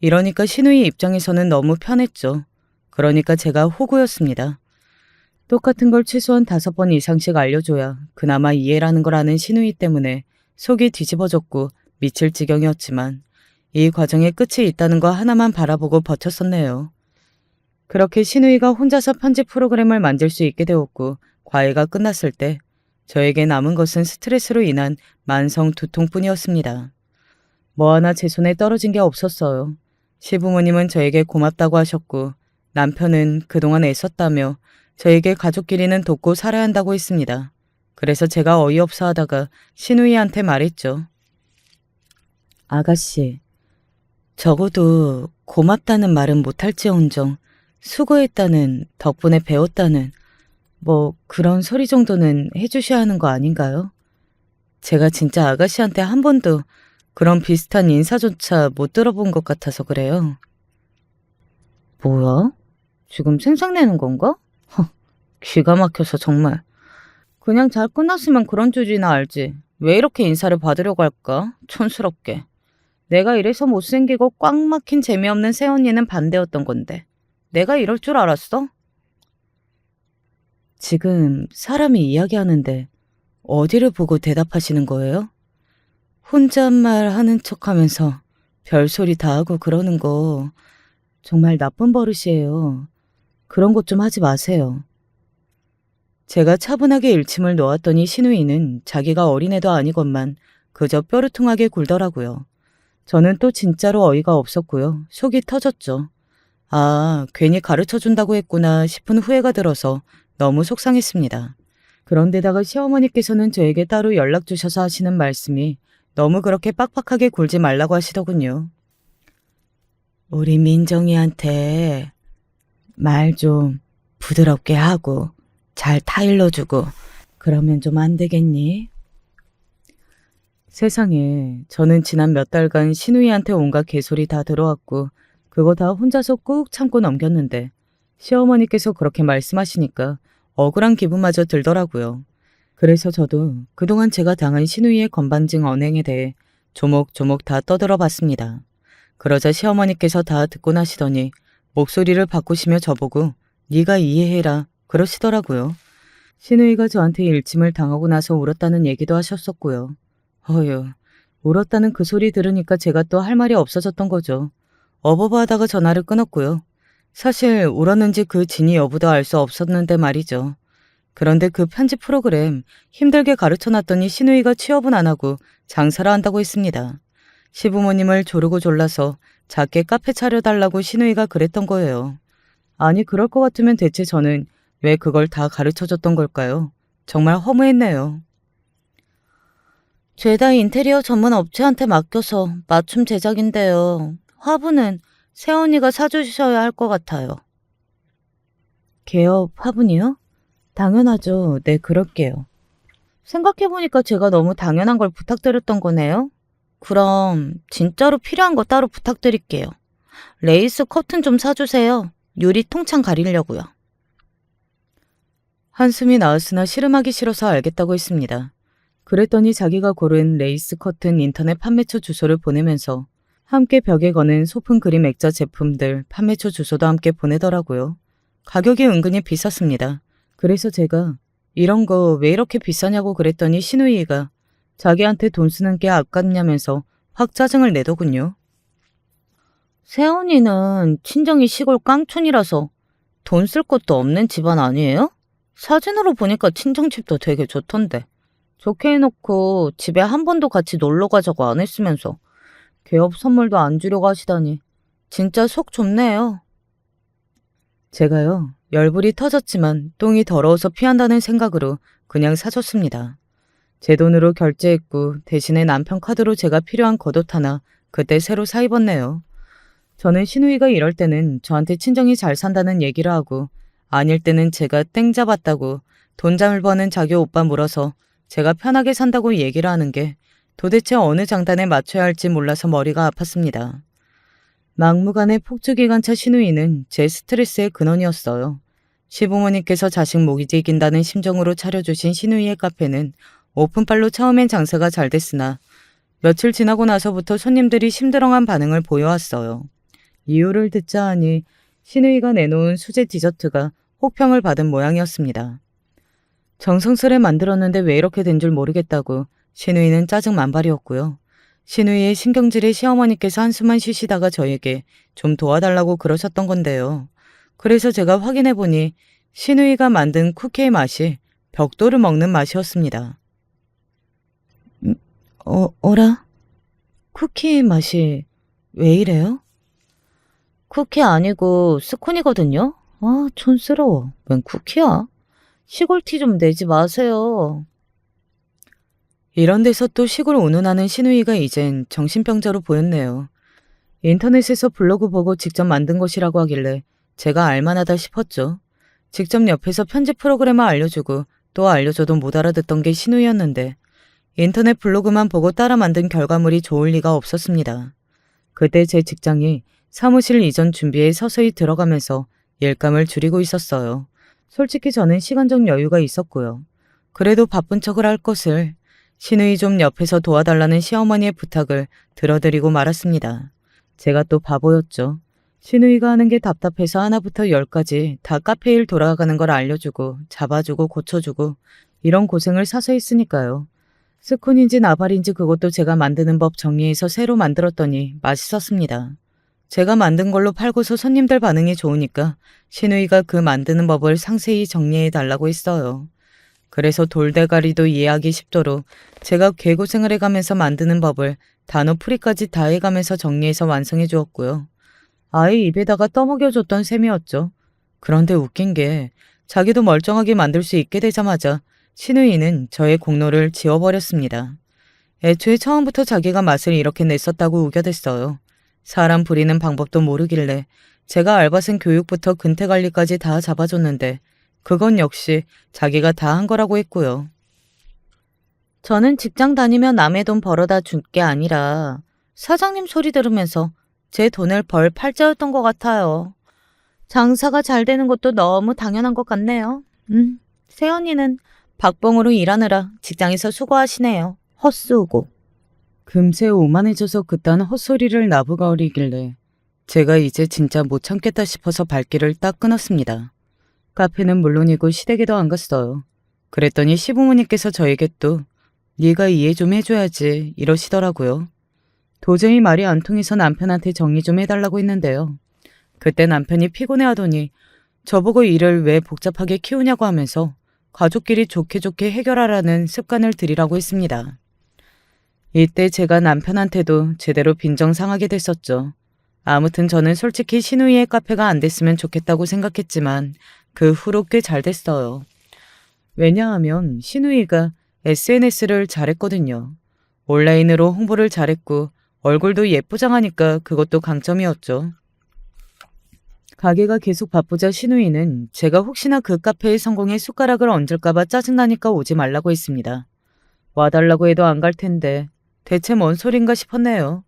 이러니까 신우이 입장에서는 너무 편했죠. 그러니까 제가 호구였습니다. 똑같은 걸 최소한 5번 이상씩 알려줘야 그나마 이해라는 걸 아는 신우이 때문에 속이 뒤집어졌고 미칠 지경이었지만 이 과정에 끝이 있다는 거 하나만 바라보고 버텼었네요. 그렇게 신우이가 혼자서 편집 프로그램을 만들 수 있게 되었고 과외가 끝났을 때 저에게 남은 것은 스트레스로 인한 만성 두통뿐이었습니다. 뭐 하나 제 손에 떨어진 게 없었어요. 시부모님은 저에게 고맙다고 하셨고 남편은 그동안 애썼다며 저에게 가족끼리는 돕고 살아야 한다고 했습니다. 그래서 제가 어이없어 하다가 신우이한테 말했죠. 아가씨, 적어도 고맙다는 말은 못할지언정 수고했다는, 덕분에 배웠다는 뭐 그런 소리 정도는 해주셔야 하는 거 아닌가요? 제가 진짜 아가씨한테 한 번도 그런 비슷한 인사조차 못 들어본 것 같아서 그래요. 뭐야? 지금 생색내는 건가? 기가 막혀서 정말. 그냥 잘 끝났으면 그런 줄이나 알지. 왜 이렇게 인사를 받으려고 할까? 촌스럽게. 내가 이래서 못생기고 꽉 막힌 재미없는 새언니는 반대였던 건데. 내가 이럴 줄 알았어? 지금 사람이 이야기하는데 어디를 보고 대답하시는 거예요? 혼잣말 하는 척하면서 별소리 다 하고 그러는 거 정말 나쁜 버릇이에요. 그런 것 좀 하지 마세요. 제가 차분하게 일침을 놓았더니 신우이는 자기가 어린애도 아니건만 그저 뾰루퉁하게 굴더라고요. 저는 또 진짜로 어이가 없었고요. 속이 터졌죠. 아, 괜히 가르쳐준다고 했구나 싶은 후회가 들어서 너무 속상했습니다. 그런데다가 시어머니께서는 저에게 따로 연락 주셔서 하시는 말씀이 너무 그렇게 빡빡하게 굴지 말라고 하시더군요. 우리 민정이한테 말 좀 부드럽게 하고 잘 타일러주고 그러면 좀 안 되겠니? 세상에, 저는 지난 몇 달간 신우이한테 온갖 개소리 다 들어왔고 그거 다 혼자서 꾹 참고 넘겼는데 시어머니께서 그렇게 말씀하시니까 억울한 기분마저 들더라고요. 그래서 저도 그동안 제가 당한 신우이의 건반증 언행에 대해 조목조목 다 떠들어 봤습니다. 그러자 시어머니께서 다 듣고 나시더니 목소리를 바꾸시며 저보고 네가 이해해라 그러시더라고요. 신우이가 저한테 일침을 당하고 나서 울었다는 얘기도 하셨었고요. 어휴, 울었다는 그 소리 들으니까 제가 또 할 말이 없어졌던 거죠. 어버버하다가 전화를 끊었고요. 사실 울었는지 그 진위 여부도 알 수 없었는데 말이죠. 그런데 그 편집 프로그램 힘들게 가르쳐놨더니 신우이가 취업은 안 하고 장사를 한다고 했습니다. 시부모님을 조르고 졸라서 작게 카페 차려달라고 신우이가 그랬던 거예요. 아니 그럴 것 같으면 대체 저는 왜 그걸 다 가르쳐줬던 걸까요? 정말 허무했네요. 죄다 인테리어 전문 업체한테 맡겨서 맞춤 제작인데요. 화분은 새언니가 사주셔야 할 것 같아요. 개업 화분이요? 당연하죠. 네, 그럴게요. 생각해보니까 제가 너무 당연한 걸 부탁드렸던 거네요. 그럼 진짜로 필요한 거 따로 부탁드릴게요. 레이스 커튼 좀 사주세요. 유리 통창 가리려고요. 한숨이 나왔으나 씨름하기 싫어서 알겠다고 했습니다. 그랬더니 자기가 고른 레이스 커튼 인터넷 판매처 주소를 보내면서 함께 벽에 거는 소품 그림 액자 제품들 판매처 주소도 함께 보내더라고요. 가격이 은근히 비쌌습니다. 그래서 제가 이런 거 왜 이렇게 비싸냐고 그랬더니 신우이가 자기한테 돈 쓰는 게 아깝냐면서 확 짜증을 내더군요. 새언니는 친정이 시골 깡촌이라서 돈 쓸 것도 없는 집안 아니에요? 사진으로 보니까 친정집도 되게 좋던데. 좋게 해놓고 집에 한 번도 같이 놀러 가자고 안 했으면서 개업 선물도 안 주려고 하시다니 진짜 속 좁네요. 제가요, 열불이 터졌지만 똥이 더러워서 피한다는 생각으로 그냥 사줬습니다. 제 돈으로 결제했고 대신에 남편 카드로 제가 필요한 겉옷 하나 그때 새로 사 입었네요. 저는 신우이가 이럴 때는 저한테 친정이 잘 산다는 얘기를 하고 아닐 때는 제가 땡 잡았다고 돈 잘 버는 자기 오빠 물어서 제가 편하게 산다고 얘기를 하는 게 도대체 어느 장단에 맞춰야 할지 몰라서 머리가 아팠습니다. 막무가내 폭주기관차 신우이는 제 스트레스의 근원이었어요. 시부모님께서 자식 목이 이긴다는 심정으로 차려주신 신우이의 카페는 오픈빨로 처음엔 장사가 잘 됐으나 며칠 지나고 나서부터 손님들이 심드렁한 반응을 보여왔어요. 이유를 듣자 하니 신우이가 내놓은 수제 디저트가 혹평을 받은 모양이었습니다. 정성스레 만들었는데 왜 이렇게 된 줄 모르겠다고 신우이는 짜증 만발이었고요. 신우이의 신경질에 시어머니께서 한숨만 쉬시다가 저에게 좀 도와달라고 그러셨던 건데요. 그래서 제가 확인해보니 신우이가 만든 쿠키의 맛이 벽돌을 먹는 맛이었습니다. 어라? 쿠키의 맛이 왜 이래요? 쿠키 아니고 스콘이거든요? 아, 촌스러워. 웬 쿠키야? 시골티 좀 내지 마세요. 이런 데서 또 시골 운운하는 신우이가 이젠 정신병자로 보였네요. 인터넷에서 블로그 보고 직접 만든 것이라고 하길래 제가 알만하다 싶었죠. 직접 옆에서 편집 프로그램을 알려주고 또 알려줘도 못 알아듣던 게 신우이였는데 인터넷 블로그만 보고 따라 만든 결과물이 좋을 리가 없었습니다. 그때 제 직장이 사무실 이전 준비에 서서히 들어가면서 일감을 줄이고 있었어요. 솔직히 저는 시간적 여유가 있었고요. 그래도 바쁜 척을 할 것을 신우이 좀 옆에서 도와달라는 시어머니의 부탁을 들어드리고 말았습니다. 제가 또 바보였죠. 신우이가 하는 게 답답해서 하나부터 10까지 다 카페 일 돌아가는 걸 알려주고 잡아주고 고쳐주고 이런 고생을 사서 했으니까요. 스콘인지 나발인지 그것도 제가 만드는 법 정리해서 새로 만들었더니 맛있었습니다. 제가 만든 걸로 팔고서 손님들 반응이 좋으니까 신우이가 그 만드는 법을 상세히 정리해 달라고 했어요. 그래서 돌대가리도 이해하기 쉽도록 제가 개고생을 해가면서 만드는 법을 단어 풀이까지 다 해가면서 정리해서 완성해 주었고요. 아예 입에다가 떠먹여줬던 셈이었죠. 그런데 웃긴 게 자기도 멀쩡하게 만들 수 있게 되자마자 신우이는 저의 공로를 지워버렸습니다. 애초에 처음부터 자기가 맛을 이렇게 냈었다고 우겨댔어요. 사람 부리는 방법도 모르길래 제가 알바생 교육부터 근태관리까지 다 잡아줬는데 그건 역시 자기가 다 한 거라고 했고요. 저는 직장 다니며 남의 돈 벌어다 준 게 아니라 사장님 소리 들으면서 제 돈을 벌 팔자였던 것 같아요. 장사가 잘 되는 것도 너무 당연한 것 같네요. 새언니는 박봉으로 일하느라 직장에서 수고하시네요. 헛수고. 금세 오만해져서 그딴 헛소리를 나부거리길래 제가 이제 진짜 못 참겠다 싶어서 발길을 딱 끊었습니다. 카페는 물론이고 시댁에도 안 갔어요. 그랬더니 시부모님께서 저에게 또 네가 이해 좀 해줘야지 이러시더라고요. 도저히 말이 안 통해서 남편한테 정리 좀 해달라고 했는데요. 그때 남편이 피곤해하더니 저보고 일을 왜 복잡하게 키우냐고 하면서 가족끼리 좋게 좋게 해결하라는 습관을 들이라고 했습니다. 이때 제가 남편한테도 제대로 빈정상하게 됐었죠. 아무튼 저는 솔직히 신우이의 카페가 안 됐으면 좋겠다고 생각했지만 그 후로 꽤 잘 됐어요. 왜냐하면 신우이가 SNS를 잘했거든요. 온라인으로 홍보를 잘했고 얼굴도 예쁘장하니까 그것도 강점이었죠. 가게가 계속 바쁘자 신우이는 제가 혹시나 그 카페의 성공에 숟가락을 얹을까봐 짜증나니까 오지 말라고 했습니다. 와달라고 해도 안 갈 텐데 대체 뭔 소린가 싶었네요.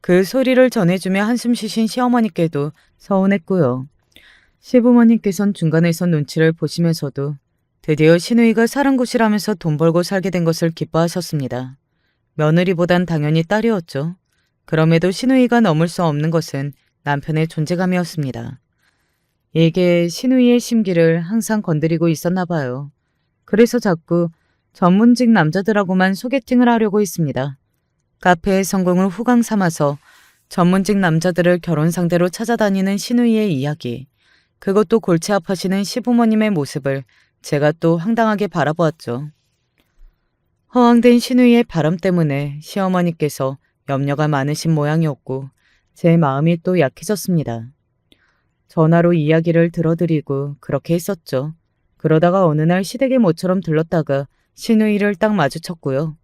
그 소리를 전해주며 한숨 쉬신 시어머니께도 서운했고요. 시부모님께선 중간에서 눈치를 보시면서도 드디어 신우이가 사는 곳이라면서 돈 벌고 살게 된 것을 기뻐하셨습니다. 며느리보단 당연히 딸이었죠. 그럼에도 신우이가 넘을 수 없는 것은 남편의 존재감이었습니다. 이게 신우이의 심기를 항상 건드리고 있었나 봐요. 그래서 자꾸 전문직 남자들하고만 소개팅을 하려고 했습니다. 카페의 성공을 후광 삼아서 전문직 남자들을 결혼 상대로 찾아다니는 신우이의 이야기. 그것도 골치 아파하시는 시부모님의 모습을 제가 또 황당하게 바라보았죠. 허황된 신우이의 바람 때문에 시어머니께서 염려가 많으신 모양이었고 제 마음이 또 약해졌습니다. 전화로 이야기를 들어드리고 그렇게 했었죠. 그러다가 어느 날 시댁의 모처럼 들렀다가 신우이를 딱 마주쳤고요.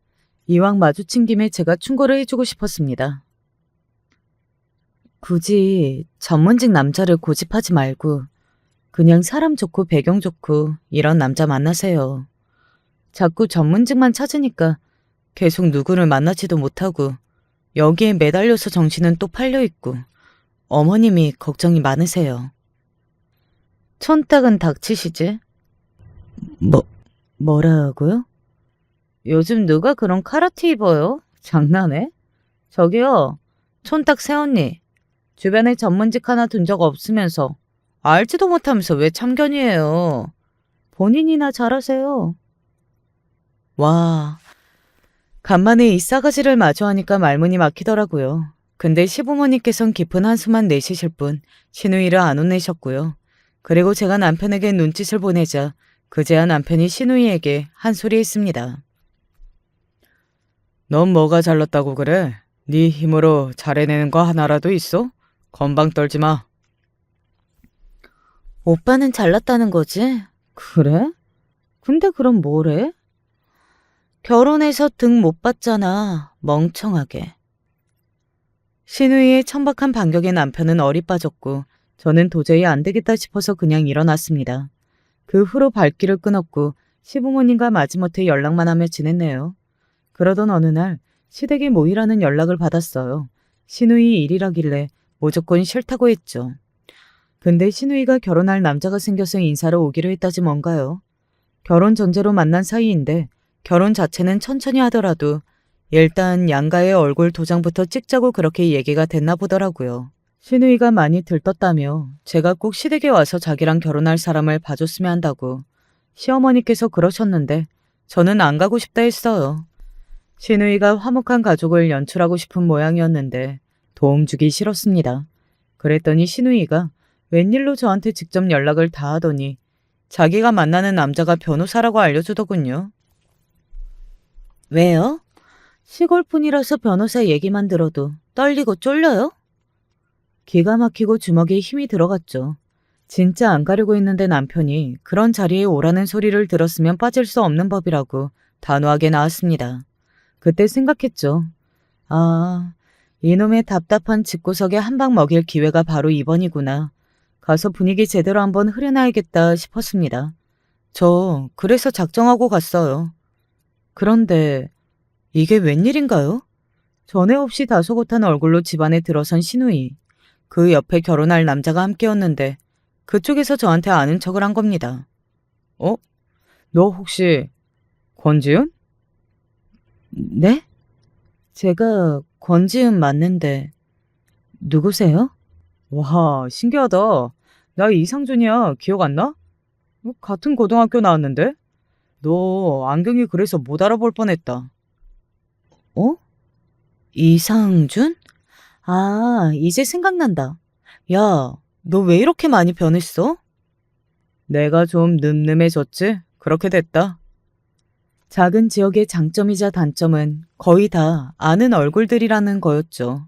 이왕 마주친 김에 제가 충고를 해주고 싶었습니다. 굳이 전문직 남자를 고집하지 말고 그냥 사람 좋고 배경 좋고 이런 남자 만나세요. 자꾸 전문직만 찾으니까 계속 누구를 만나지도 못하고 여기에 매달려서 정신은 또 팔려있고 어머님이 걱정이 많으세요. 촌딱은 닥치시지? 뭐라고요? 요즘 누가 그런 카라티 입어요? 장난해? 저기요, 촌딱 새언니. 주변에 전문직 하나 둔 적 없으면서 알지도 못하면서 왜 참견이에요? 본인이나 잘하세요. 와, 간만에 이 싸가지를 마주하니까 말문이 막히더라고요. 근데 시부모님께선 깊은 한숨만 내쉬실 뿐 신우이를 안 혼내셨고요. 그리고 제가 남편에게 눈짓을 보내자 그제야 남편이 신우이에게 한 소리 했습니다. 넌 뭐가 잘났다고 그래? 네 힘으로 잘해내는 거 하나라도 있어? 건방 떨지 마. 오빠는 잘났다는 거지? 그래? 근데 그럼 뭐래? 결혼해서 등 못 봤잖아. 멍청하게. 신우이의 천박한 반격에 남편은 어리 빠졌고 저는 도저히 안 되겠다 싶어서 그냥 일어났습니다. 그 후로 발길을 끊었고 시부모님과 마지못해 연락만 하며 지냈네요. 그러던 어느 날 시댁에 모이라는 연락을 받았어요. 신우이 일이라길래 무조건 싫다고 했죠. 근데 신우이가 결혼할 남자가 생겨서 인사로 오기로 했다지 뭔가요. 결혼 전제로 만난 사이인데 결혼 자체는 천천히 하더라도 일단 양가의 얼굴 도장부터 찍자고 그렇게 얘기가 됐나 보더라고요. 신우이가 많이 들떴다며 제가 꼭 시댁에 와서 자기랑 결혼할 사람을 봐줬으면 한다고 시어머니께서 그러셨는데 저는 안 가고 싶다 했어요. 신우이가 화목한 가족을 연출하고 싶은 모양이었는데 도움 주기 싫었습니다. 그랬더니 신우이가 웬일로 저한테 직접 연락을 다 하더니 자기가 만나는 남자가 변호사라고 알려주더군요. 왜요? 시골뿐이라서 변호사 얘기만 들어도 떨리고 쫄려요? 기가 막히고 주먹에 힘이 들어갔죠. 진짜 안 가려고 했는데 남편이 그런 자리에 오라는 소리를 들었으면 빠질 수 없는 법이라고 단호하게 나왔습니다. 그때 생각했죠. 아, 이놈의 답답한 집구석에 한 방 먹일 기회가 바로 이번이구나. 가서 분위기 제대로 한번 흐려놔야겠다 싶었습니다. 저 그래서 작정하고 갔어요. 그런데 이게 웬일인가요? 전에 없이 다소곳한 얼굴로 집안에 들어선 신우이. 그 옆에 결혼할 남자가 함께였는데 그쪽에서 저한테 아는 척을 한 겁니다. 어? 너 혹시 권지윤? 네? 제가 권지윤 맞는데 누구세요? 와, 신기하다. 나 이상준이야. 기억 안 나? 같은 고등학교 나왔는데? 너 안경이 그래서 못 알아볼 뻔했다. 어? 이상준? 아, 이제 생각난다. 야, 너 왜 이렇게 많이 변했어? 내가 좀 늠름해졌지? 그렇게 됐다. 작은 지역의 장점이자 단점은 거의 다 아는 얼굴들이라는 거였죠.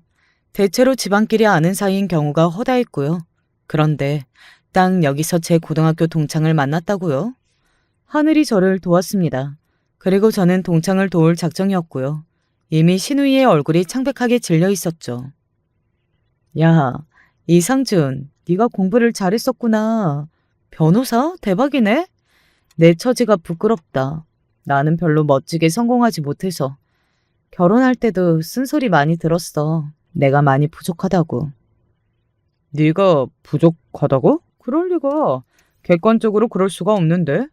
대체로 집안끼리 아는 사이인 경우가 허다했고요. 그런데 딱 여기서 제 고등학교 동창을 만났다고요? 하늘이 저를 도왔습니다. 그리고 저는 동창을 도울 작정이었고요. 이미 신우이의 얼굴이 창백하게 질려 있었죠. 야, 이상준, 네가 공부를 잘했었구나. 변호사? 대박이네? 내 처지가 부끄럽다. 나는 별로 멋지게 성공하지 못해서. 결혼할 때도 쓴소리 많이 들었어. 내가 많이 부족하다고. 네가 부족하다고? 그럴 리가. 객관적으로 그럴 수가 없는데.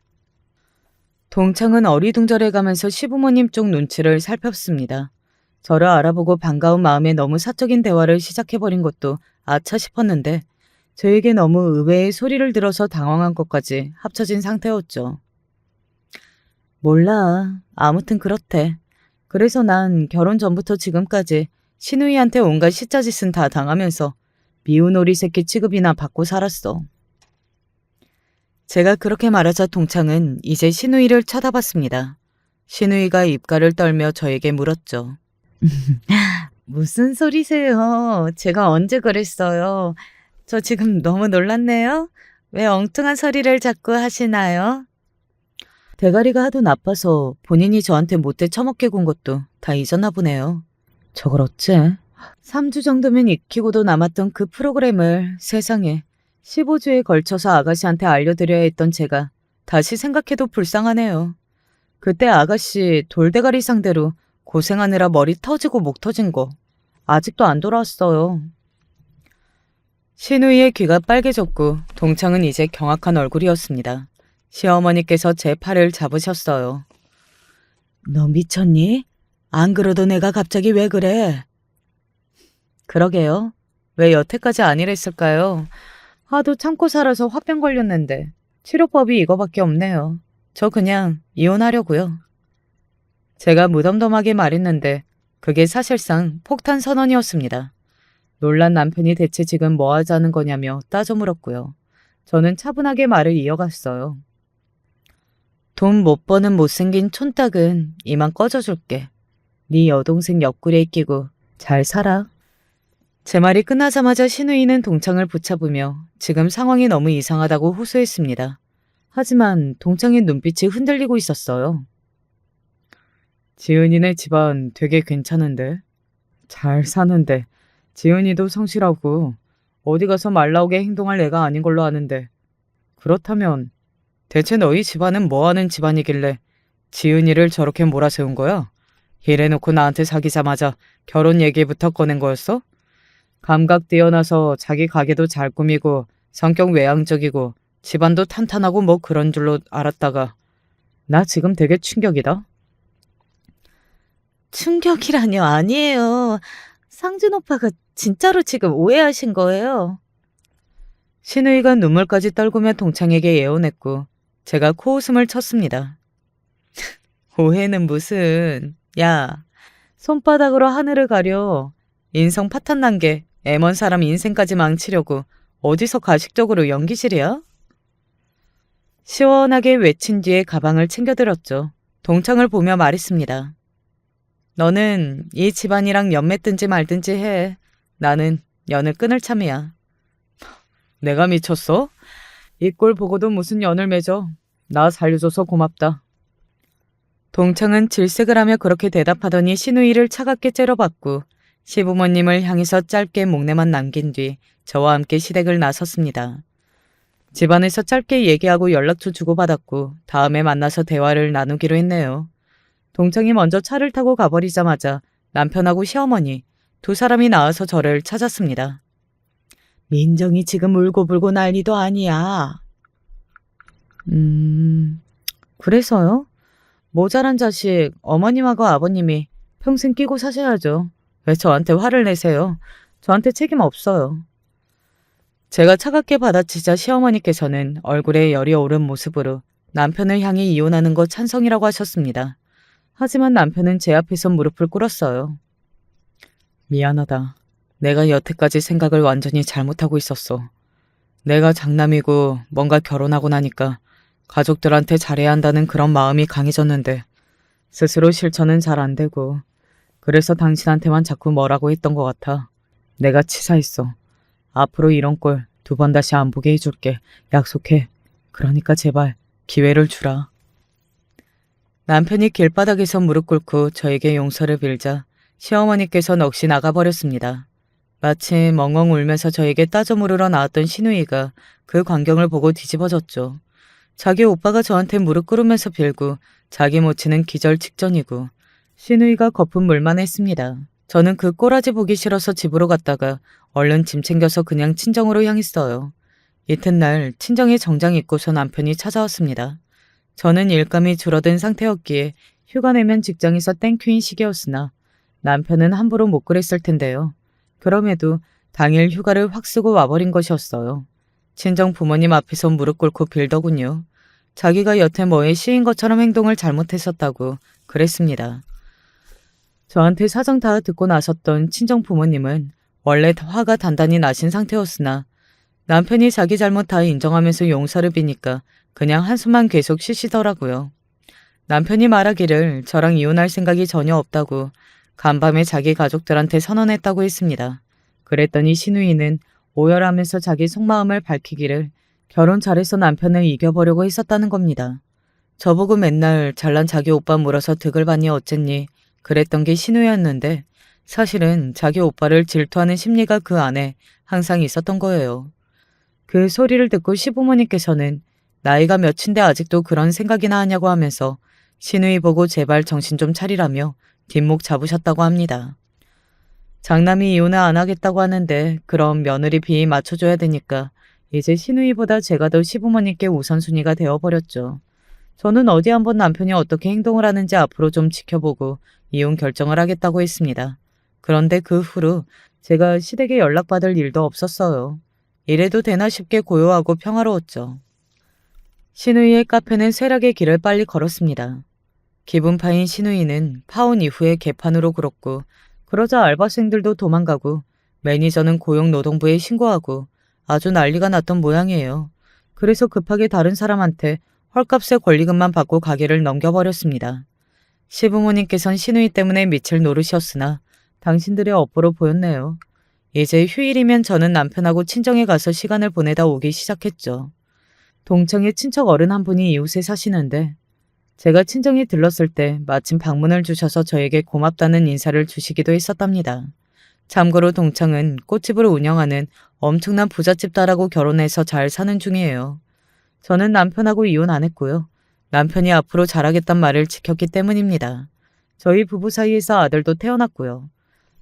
동창은 어리둥절해가면서 시부모님 쪽 눈치를 살폈습니다. 저를 알아보고 반가운 마음에 너무 사적인 대화를 시작해버린 것도 아차 싶었는데 저에게 너무 의외의 소리를 들어서 당황한 것까지 합쳐진 상태였죠. 몰라. 아무튼 그렇대. 그래서 난 결혼 전부터 지금까지 신우이한테 온갖 시짜짓은 다 당하면서 미운 오리 새끼 취급이나 받고 살았어. 제가 그렇게 말하자 동창은 이제 신우이를 쳐다봤습니다. 신우이가 입가를 떨며 저에게 물었죠. 무슨 소리세요? 제가 언제 그랬어요? 저 지금 너무 놀랐네요. 왜 엉뚱한 소리를 자꾸 하시나요? 대가리가 하도 나빠서 본인이 저한테 못돼 처먹게 군 것도 다 잊었나 보네요. 저걸 어째? 3주 정도면 익히고도 남았던 그 프로그램을 세상에 15주에 걸쳐서 아가씨한테 알려드려야 했던 제가 다시 생각해도 불쌍하네요. 그때 아가씨 돌대가리 상대로 고생하느라 머리 터지고 목 터진 거 아직도 안 돌아왔어요. 신우이의 귀가 빨개졌고 동창은 이제 경악한 얼굴이었습니다. 시어머니께서 제 팔을 잡으셨어요. 너 미쳤니? 안 그러도 내가 갑자기 왜 그래? 그러게요. 왜 여태까지 아니랬을까요? 하도 참고 살아서 화병 걸렸는데 치료법이 이거밖에 없네요. 저 그냥 이혼하려고요. 제가 무덤덤하게 말했는데 그게 사실상 폭탄 선언이었습니다. 놀란 남편이 대체 지금 뭐 하자는 거냐며 따져 물었고요. 저는 차분하게 말을 이어갔어요. 돈 못 버는 못생긴 촌딱은 이만 꺼져줄게. 네 여동생 옆구리에 끼고 잘 살아. 제 말이 끝나자마자 신우이는 동창을 붙잡으며 지금 상황이 너무 이상하다고 호소했습니다. 하지만 동창의 눈빛이 흔들리고 있었어요. 지은이네 집안 되게 괜찮은데. 잘 사는데. 지은이도 성실하고 어디 가서 말 나오게 행동할 애가 아닌 걸로 아는데. 그렇다면 대체 너희 집안은 뭐하는 집안이길래 지은이를 저렇게 몰아세운 거야? 이래놓고 나한테 사귀자마자 결혼 얘기부터 꺼낸 거였어? 감각 뛰어나서 자기 가게도 잘 꾸미고 성격 외향적이고 집안도 탄탄하고 뭐 그런 줄로 알았다가 나 지금 되게 충격이다. 충격이라뇨. 아니에요. 상준 오빠가 진짜로 지금 오해하신 거예요. 신우이가 눈물까지 떨구며 동창에게 예언했고 제가 코웃음을 쳤습니다. 오해는 무슨. 야, 손바닥으로 하늘을 가려. 인성 파탄 난 게 애먼 사람 인생까지 망치려고 어디서 가식적으로 연기실이야? 시원하게 외친 뒤에 가방을 챙겨들었죠. 동창을 보며 말했습니다. 너는 이 집안이랑 연 맺든지 말든지 해. 나는 연을 끊을 참이야. 내가 미쳤어? 이 꼴 보고도 무슨 연을 맺어. 나 살려줘서 고맙다. 동창은 질색을 하며 그렇게 대답하더니 신우이를 차갑게 째려봤고 시부모님을 향해서 짧게 목례만 남긴 뒤 저와 함께 시댁을 나섰습니다. 집안에서 짧게 얘기하고 연락처 주고받았고 다음에 만나서 대화를 나누기로 했네요. 동창이 먼저 차를 타고 가버리자마자 남편하고 시어머니 두 사람이 나와서 저를 찾았습니다. 민정이 지금 울고불고 난리도 아니야. 그래서요? 모자란 자식 어머님하고 아버님이 평생 끼고 사셔야죠. 왜 저한테 화를 내세요? 저한테 책임 없어요. 제가 차갑게 받아치자 시어머니께서는 얼굴에 열이 오른 모습으로 남편을 향해 이혼하는 거 찬성이라고 하셨습니다. 하지만 남편은 제 앞에서 무릎을 꿇었어요. 미안하다. 내가 여태까지 생각을 완전히 잘못하고 있었어. 내가 장남이고 뭔가 결혼하고 나니까 가족들한테 잘해야 한다는 그런 마음이 강해졌는데 스스로 실천은 잘 안 되고 그래서 당신한테만 자꾸 뭐라고 했던 것 같아. 내가 치사했어. 앞으로 이런 꼴 2번 다시 안 보게 해줄게. 약속해. 그러니까 제발 기회를 주라. 남편이 길바닥에서 무릎 꿇고 저에게 용서를 빌자 시어머니께서 넋이 나가버렸습니다. 마치 멍멍 울면서 저에게 따져 물으러 나왔던 시누이가 그 광경을 보고 뒤집어졌죠. 자기 오빠가 저한테 무릎 꿇으면서 빌고 자기 모치는 기절 직전이고 시누이가 거품 물만 했습니다. 저는 그 꼬라지 보기 싫어서 집으로 갔다가 얼른 짐 챙겨서 그냥 친정으로 향했어요. 이튿날 친정에 정장 입고서 남편이 찾아왔습니다. 저는 일감이 줄어든 상태였기에 휴가 내면 직장에서 땡큐인 시기였으나 남편은 함부로 못 그랬을 텐데요. 그럼에도 당일 휴가를 확 쓰고 와버린 것이었어요. 친정 부모님 앞에서 무릎 꿇고 빌더군요. 자기가 여태 뭐에 씌인 것처럼 행동을 잘못했었다고 그랬습니다. 저한테 사정 다 듣고 나섰던 친정 부모님은 원래 화가 단단히 나신 상태였으나 남편이 자기 잘못 다 인정하면서 용서를 비니까 그냥 한숨만 계속 쉬시더라고요. 남편이 말하기를 저랑 이혼할 생각이 전혀 없다고 간밤에 자기 가족들한테 선언했다고 했습니다. 그랬더니 시누이는 오열하면서 자기 속마음을 밝히기를 결혼 잘해서 남편을 이겨보려고 했었다는 겁니다. 저보고 맨날 잘난 자기 오빠 물어서 득을 받니 어쨌니 그랬던 게 시누이였는데 사실은 자기 오빠를 질투하는 심리가 그 안에 항상 있었던 거예요. 그 소리를 듣고 시부모님께서는 나이가 몇인데 아직도 그런 생각이나 하냐고 하면서 시누이 보고 제발 정신 좀 차리라며 뒷목 잡으셨다고 합니다. 장남이 이혼을 안 하겠다고 하는데 그럼 며느리 비위 맞춰줘야 되니까 이제 시누이보다 제가 더 시부모님께 우선순위가 되어버렸죠. 저는 어디 한번 남편이 어떻게 행동을 하는지 앞으로 좀 지켜보고 이혼 결정을 하겠다고 했습니다. 그런데 그 후로 제가 시댁에 연락받을 일도 없었어요. 이래도 되나 싶게 고요하고 평화로웠죠. 시누이의 카페는 쇠락의 길을 빨리 걸었습니다. 기분 파인 시누이는 파혼 이후에 개판으로 굴었고 그러자 알바생들도 도망가고 매니저는 고용노동부에 신고하고 아주 난리가 났던 모양이에요. 그래서 급하게 다른 사람한테 헐값에 권리금만 받고 가게를 넘겨버렸습니다. 시부모님께선 시누이 때문에 미칠 노릇이었으나 당신들의 업보로 보였네요. 이제 휴일이면 저는 남편하고 친정에 가서 시간을 보내다 오기 시작했죠. 동창의 친척 어른 한 분이 이웃에 사시는데 제가 친정에 들렀을 때 마침 방문을 주셔서 저에게 고맙다는 인사를 주시기도 했었답니다. 참고로 동창은 꽃집을 운영하는 엄청난 부잣집 딸하고 결혼해서 잘 사는 중이에요. 저는 남편하고 이혼 안 했고요. 남편이 앞으로 잘하겠단 말을 지켰기 때문입니다. 저희 부부 사이에서 아들도 태어났고요.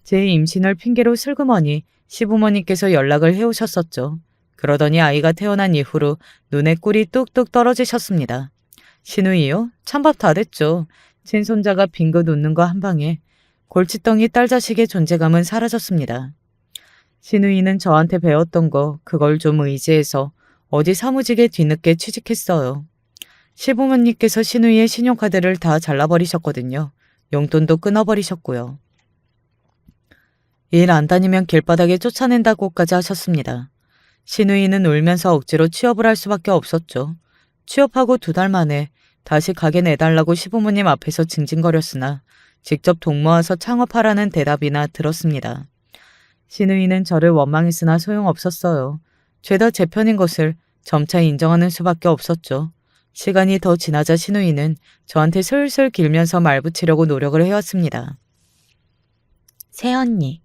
제 임신을 핑계로 슬그머니 시부모님께서 연락을 해오셨었죠. 그러더니 아이가 태어난 이후로 눈에 꿀이 뚝뚝 떨어지셨습니다. 시누이요? 찬밥 다 됐죠. 친손자가 빙긋 웃는 거 한 방에 골칫덩이 딸 자식의 존재감은 사라졌습니다. 시누이는 저한테 배웠던 거 그걸 좀 의지해서 어디 사무직에 뒤늦게 취직했어요. 시부모님께서 시누이의 신용카드를 다 잘라버리셨거든요. 용돈도 끊어버리셨고요. 일 안 다니면 길바닥에 쫓아낸다고까지 하셨습니다. 시누이는 울면서 억지로 취업을 할 수밖에 없었죠. 취업하고 2달 만에 다시 가게 내달라고 시부모님 앞에서 징징거렸으나 직접 돈 모아서 창업하라는 대답이나 들었습니다. 시누이는 저를 원망했으나 소용없었어요. 죄다 제 편인 것을 점차 인정하는 수밖에 없었죠. 시간이 더 지나자 시누이는 저한테 슬슬 길면서 말 붙이려고 노력을 해왔습니다. 새언니,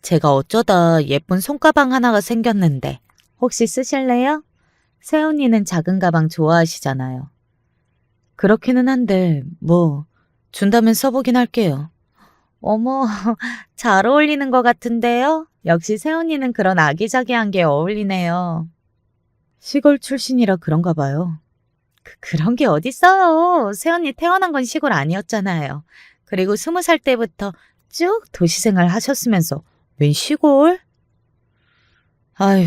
제가 어쩌다 예쁜 손가방 하나가 생겼는데 혹시 쓰실래요? 새언니는 작은 가방 좋아하시잖아요. 그렇기는 한데 뭐 준다면 써보긴 할게요. 어머, 잘 어울리는 것 같은데요? 역시 새언니는 그런 아기자기한 게 어울리네요. 시골 출신이라 그런가 봐요. 그런 게 어딨어요. 새언니 태어난 건 시골 아니었잖아요. 그리고 20살 때부터 쭉 도시생활 하셨으면서 웬 시골? 아휴,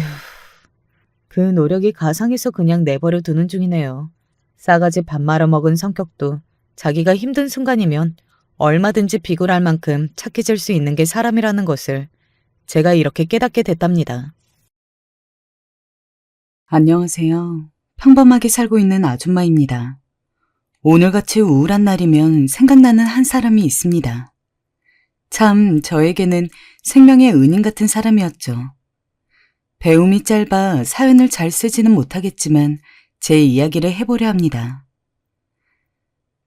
그 노력이 가상해서 그냥 내버려 두는 중이네요. 싸가지 밥 말아먹은 성격도 자기가 힘든 순간이면 얼마든지 비굴할 만큼 착해질 수 있는 게 사람이라는 것을 제가 이렇게 깨닫게 됐답니다. 안녕하세요. 평범하게 살고 있는 아줌마입니다. 오늘같이 우울한 날이면 생각나는 한 사람이 있습니다. 참 저에게는 생명의 은인 같은 사람이었죠. 배움이 짧아 사연을 잘 쓰지는 못하겠지만 제 이야기를 해보려 합니다.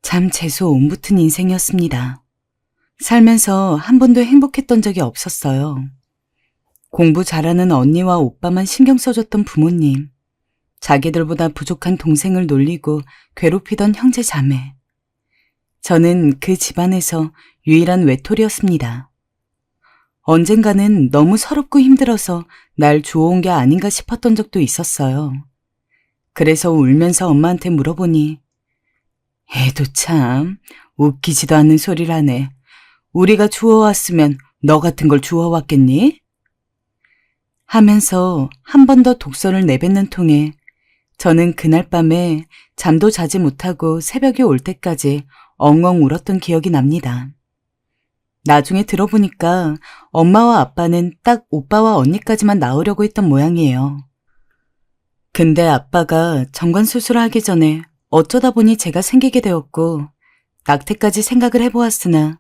참 재수 온 붙은 인생이었습니다. 살면서 한 번도 행복했던 적이 없었어요. 공부 잘하는 언니와 오빠만 신경 써줬던 부모님, 자기들보다 부족한 동생을 놀리고 괴롭히던 형제 자매. 저는 그 집안에서 유일한 외톨이였습니다. 언젠가는 너무 서럽고 힘들어서 날 주워온 게 아닌가 싶었던 적도 있었어요. 그래서 울면서 엄마한테 물어보니 애도 참 웃기지도 않는 소리를 하네. 우리가 주워왔으면 너 같은 걸 주워왔겠니? 하면서 한 번 더 독서를 내뱉는 통에 저는 그날 밤에 잠도 자지 못하고 새벽이 올 때까지 엉엉 울었던 기억이 납니다. 나중에 들어보니까 엄마와 아빠는 딱 오빠와 언니까지만 낳으려고 했던 모양이에요. 근데 아빠가 정관 수술을 하기 전에 어쩌다 보니 제가 생기게 되었고 낙태까지 생각을 해보았으나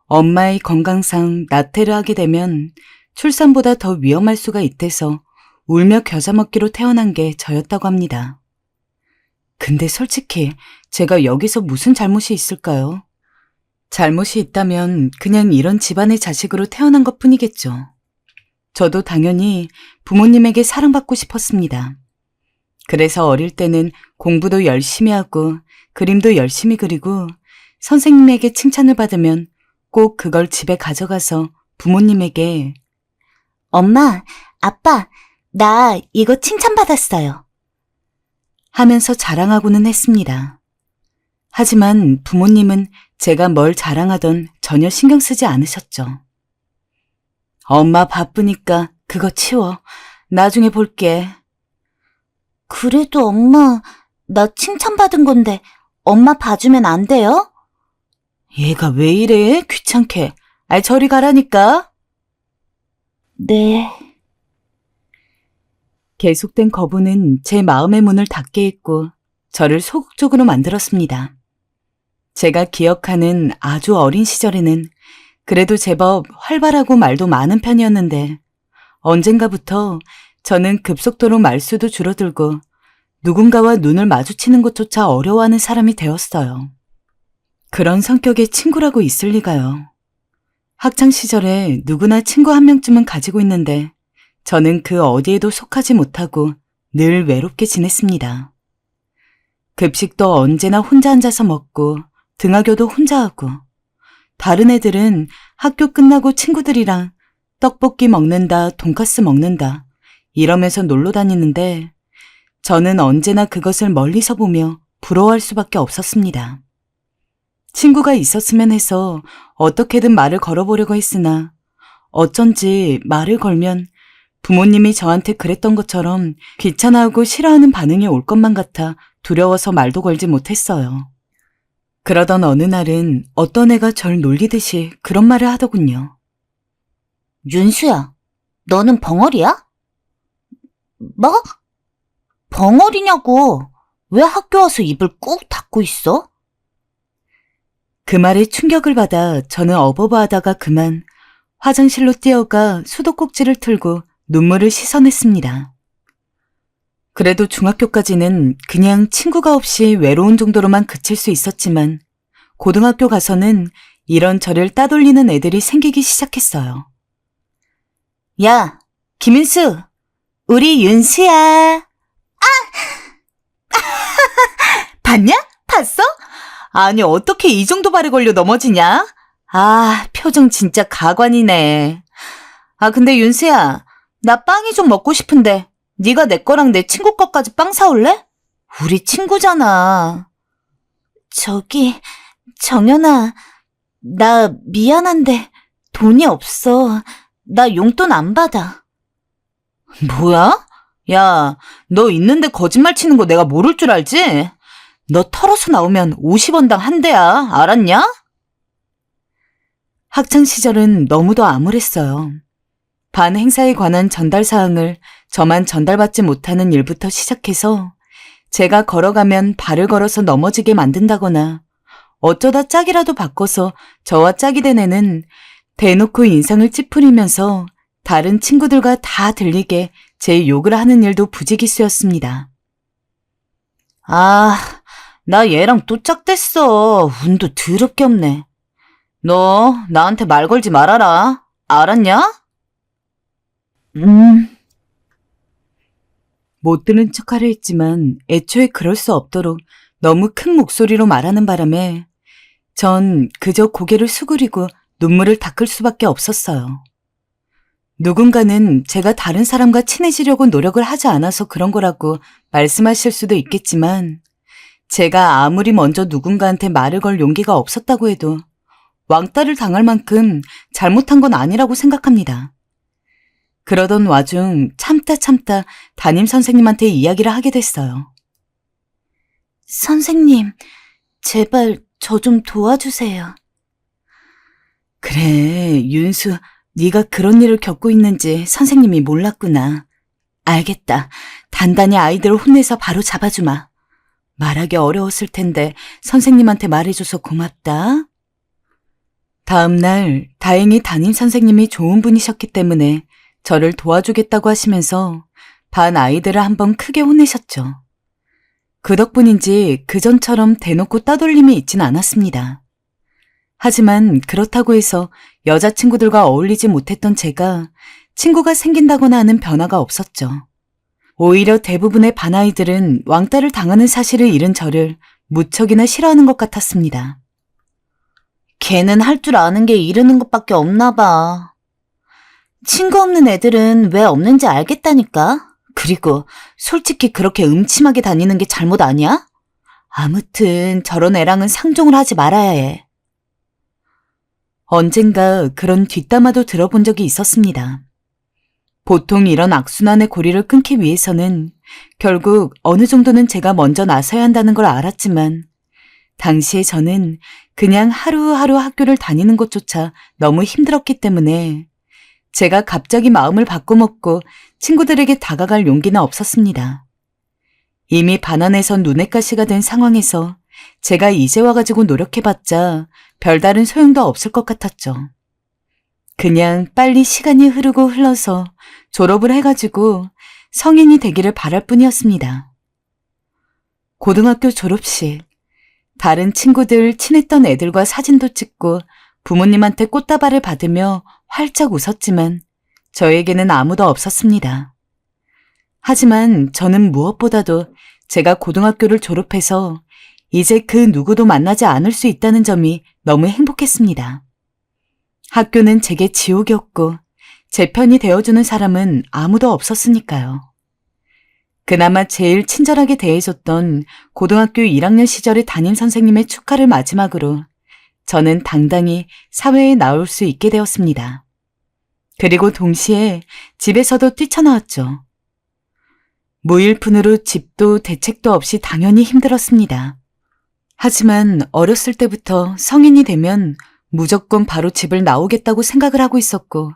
엄마의 건강상 낙태를 하게 되면 출산보다 더 위험할 수가 있대서 울며 겨자 먹기로 태어난 게 저였다고 합니다. 근데 솔직히 제가 여기서 무슨 잘못이 있을까요? 잘못이 있다면 그냥 이런 집안의 자식으로 태어난 것 뿐이겠죠. 저도 당연히 부모님에게 사랑받고 싶었습니다. 그래서 어릴 때는 공부도 열심히 하고 그림도 열심히 그리고 선생님에게 칭찬을 받으면 꼭 그걸 집에 가져가서 부모님에게 엄마, 아빠, 나 이거 칭찬받았어요. 하면서 자랑하고는 했습니다. 하지만 부모님은 제가 뭘 자랑하던 전혀 신경 쓰지 않으셨죠. 엄마 바쁘니까 그거 치워. 나중에 볼게. 그래도 엄마, 나 칭찬받은 건데 엄마 봐주면 안 돼요? 얘가 왜 이래? 귀찮게. 아이 저리 가라니까. 네. 계속된 거부는 제 마음의 문을 닫게 했고 저를 소극적으로 만들었습니다. 제가 기억하는 아주 어린 시절에는 그래도 제법 활발하고 말도 많은 편이었는데 언젠가부터 저는 급속도로 말수도 줄어들고 누군가와 눈을 마주치는 것조차 어려워하는 사람이 되었어요. 그런 성격의 친구라고 있을 리가요. 학창시절에 누구나 친구 한 명쯤은 가지고 있는데 저는 그 어디에도 속하지 못하고 늘 외롭게 지냈습니다. 급식도 언제나 혼자 앉아서 먹고 등하교도 혼자 하고 다른 애들은 학교 끝나고 친구들이랑 떡볶이 먹는다, 돈가스 먹는다 이러면서 놀러 다니는데 저는 언제나 그것을 멀리서 보며 부러워할 수밖에 없었습니다. 친구가 있었으면 해서 어떻게든 말을 걸어보려고 했으나 어쩐지 말을 걸면 부모님이 저한테 그랬던 것처럼 귀찮아하고 싫어하는 반응이 올 것만 같아 두려워서 말도 걸지 못했어요. 그러던 어느 날은 어떤 애가 절 놀리듯이 그런 말을 하더군요. 윤수야, 너는 벙어리야? 뭐? 벙어리냐고. 왜 학교 와서 입을 꾹 닫고 있어? 그 말에 충격을 받아 저는 어버버하다가 그만 화장실로 뛰어가 수도꼭지를 틀고 눈물을 씻어냈습니다. 그래도 중학교까지는 그냥 친구가 없이 외로운 정도로만 그칠 수 있었지만 고등학교 가서는 이런 저를 따돌리는 애들이 생기기 시작했어요. 야, 김윤수, 우리 윤수야. 봤냐? 봤어? 아니 어떻게 이 정도 발에 걸려 넘어지냐? 아, 표정 진짜 가관이네. 아, 근데 윤수야, 나 빵이 좀 먹고 싶은데 네가 내 거랑 내 친구 거까지 빵 사올래? 우리 친구잖아. 저기, 정연아, 나 미안한데 돈이 없어. 나 용돈 안 받아. 뭐야? 야, 너 있는데 거짓말 치는 거 내가 모를 줄 알지? 너 털어서 나오면 50원당 한 대야. 알았냐? 학창시절은 너무도 암울했어요. 반 행사에 관한 전달 사항을 저만 전달받지 못하는 일부터 시작해서 제가 걸어가면 발을 걸어서 넘어지게 만든다거나 어쩌다 짝이라도 바꿔서 저와 짝이 된 애는 대놓고 인상을 찌푸리면서 다른 친구들과 다 들리게 제 욕을 하는 일도 부지기수였습니다. 아, 나 얘랑 또 짝됐어. 운도 더럽게 없네. 너 나한테 말 걸지 말아라. 알았냐? 못 들은 척하려 했지만 애초에 그럴 수 없도록 너무 큰 목소리로 말하는 바람에 전 그저 고개를 수그리고 눈물을 닦을 수밖에 없었어요. 누군가는 제가 다른 사람과 친해지려고 노력을 하지 않아서 그런 거라고 말씀하실 수도 있겠지만 제가 아무리 먼저 누군가한테 말을 걸 용기가 없었다고 해도 왕따를 당할 만큼 잘못한 건 아니라고 생각합니다. 그러던 와중 참다 담임 선생님한테 이야기를 하게 됐어요. 선생님, 제발 저 좀 도와주세요. 그래, 윤수, 네가 그런 일을 겪고 있는지 선생님이 몰랐구나. 알겠다. 단단히 아이들을 혼내서 바로 잡아주마. 말하기 어려웠을 텐데 선생님한테 말해줘서 고맙다. 다음 날 다행히 담임 선생님이 좋은 분이셨기 때문에 저를 도와주겠다고 하시면서 반 아이들을 한번 크게 혼내셨죠. 그 덕분인지 그전처럼 대놓고 따돌림이 있진 않았습니다. 하지만 그렇다고 해서 여자친구들과 어울리지 못했던 제가 친구가 생긴다거나 하는 변화가 없었죠. 오히려 대부분의 반 아이들은 왕따를 당하는 사실을 잃은 저를 무척이나 싫어하는 것 같았습니다. 걔는 할 줄 아는 게 이르는 것밖에 없나 봐. 친구 없는 애들은 왜 없는지 알겠다니까. 그리고 솔직히 그렇게 음침하게 다니는 게 잘못 아니야? 아무튼 저런 애랑은 상종을 하지 말아야 해. 언젠가 그런 뒷담화도 들어본 적이 있었습니다. 보통 이런 악순환의 고리를 끊기 위해서는 결국 어느 정도는 제가 먼저 나서야 한다는 걸 알았지만 당시에 저는 그냥 하루하루 학교를 다니는 것조차 너무 힘들었기 때문에 제가 갑자기 마음을 바꿔먹고 친구들에게 다가갈 용기는 없었습니다. 이미 반환에서 눈엣가시가 된 상황에서 제가 이제 와가지고 노력해봤자 별다른 소용도 없을 것 같았죠. 그냥 빨리 시간이 흘러서 졸업을 해가지고 성인이 되기를 바랄 뿐이었습니다. 고등학교 졸업식, 다른 친구들 친했던 애들과 사진도 찍고 부모님한테 꽃다발을 받으며 활짝 웃었지만 저에게는 아무도 없었습니다. 하지만 저는 무엇보다도 제가 고등학교를 졸업해서 이제 그 누구도 만나지 않을 수 있다는 점이 너무 행복했습니다. 학교는 제게 지옥이었고 제 편이 되어주는 사람은 아무도 없었으니까요. 그나마 제일 친절하게 대해줬던 고등학교 1학년 시절의 담임 선생님의 축하를 마지막으로 저는 당당히 사회에 나올 수 있게 되었습니다. 그리고 동시에 집에서도 뛰쳐나왔죠. 무일푼으로 집도 대책도 없이 당연히 힘들었습니다. 하지만 어렸을 때부터 성인이 되면 무조건 바로 집을 나오겠다고 생각을 하고 있었고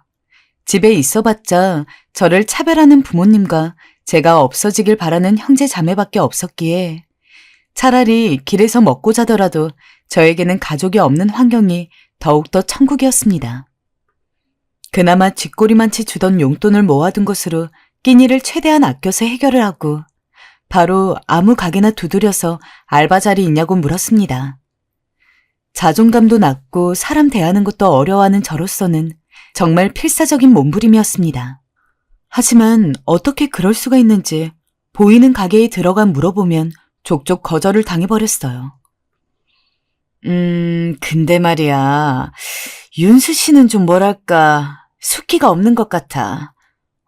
집에 있어봤자 저를 차별하는 부모님과 제가 없어지길 바라는 형제 자매밖에 없었기에 차라리 길에서 먹고 자더라도 저에게는 가족이 없는 환경이 더욱더 천국이었습니다. 그나마 쥐꼬리만치 주던 용돈을 모아둔 것으로 끼니를 최대한 아껴서 해결을 하고 바로 아무 가게나 두드려서 알바 자리 있냐고 물었습니다. 자존감도 낮고 사람 대하는 것도 어려워하는 저로서는 정말 필사적인 몸부림이었습니다. 하지만 어떻게 그럴 수가 있는지 보이는 가게에 들어가 물어보면 족족 거절을 당해버렸어요. 근데 말이야, 윤수 씨는 좀 뭐랄까, 숫기가 없는 것 같아.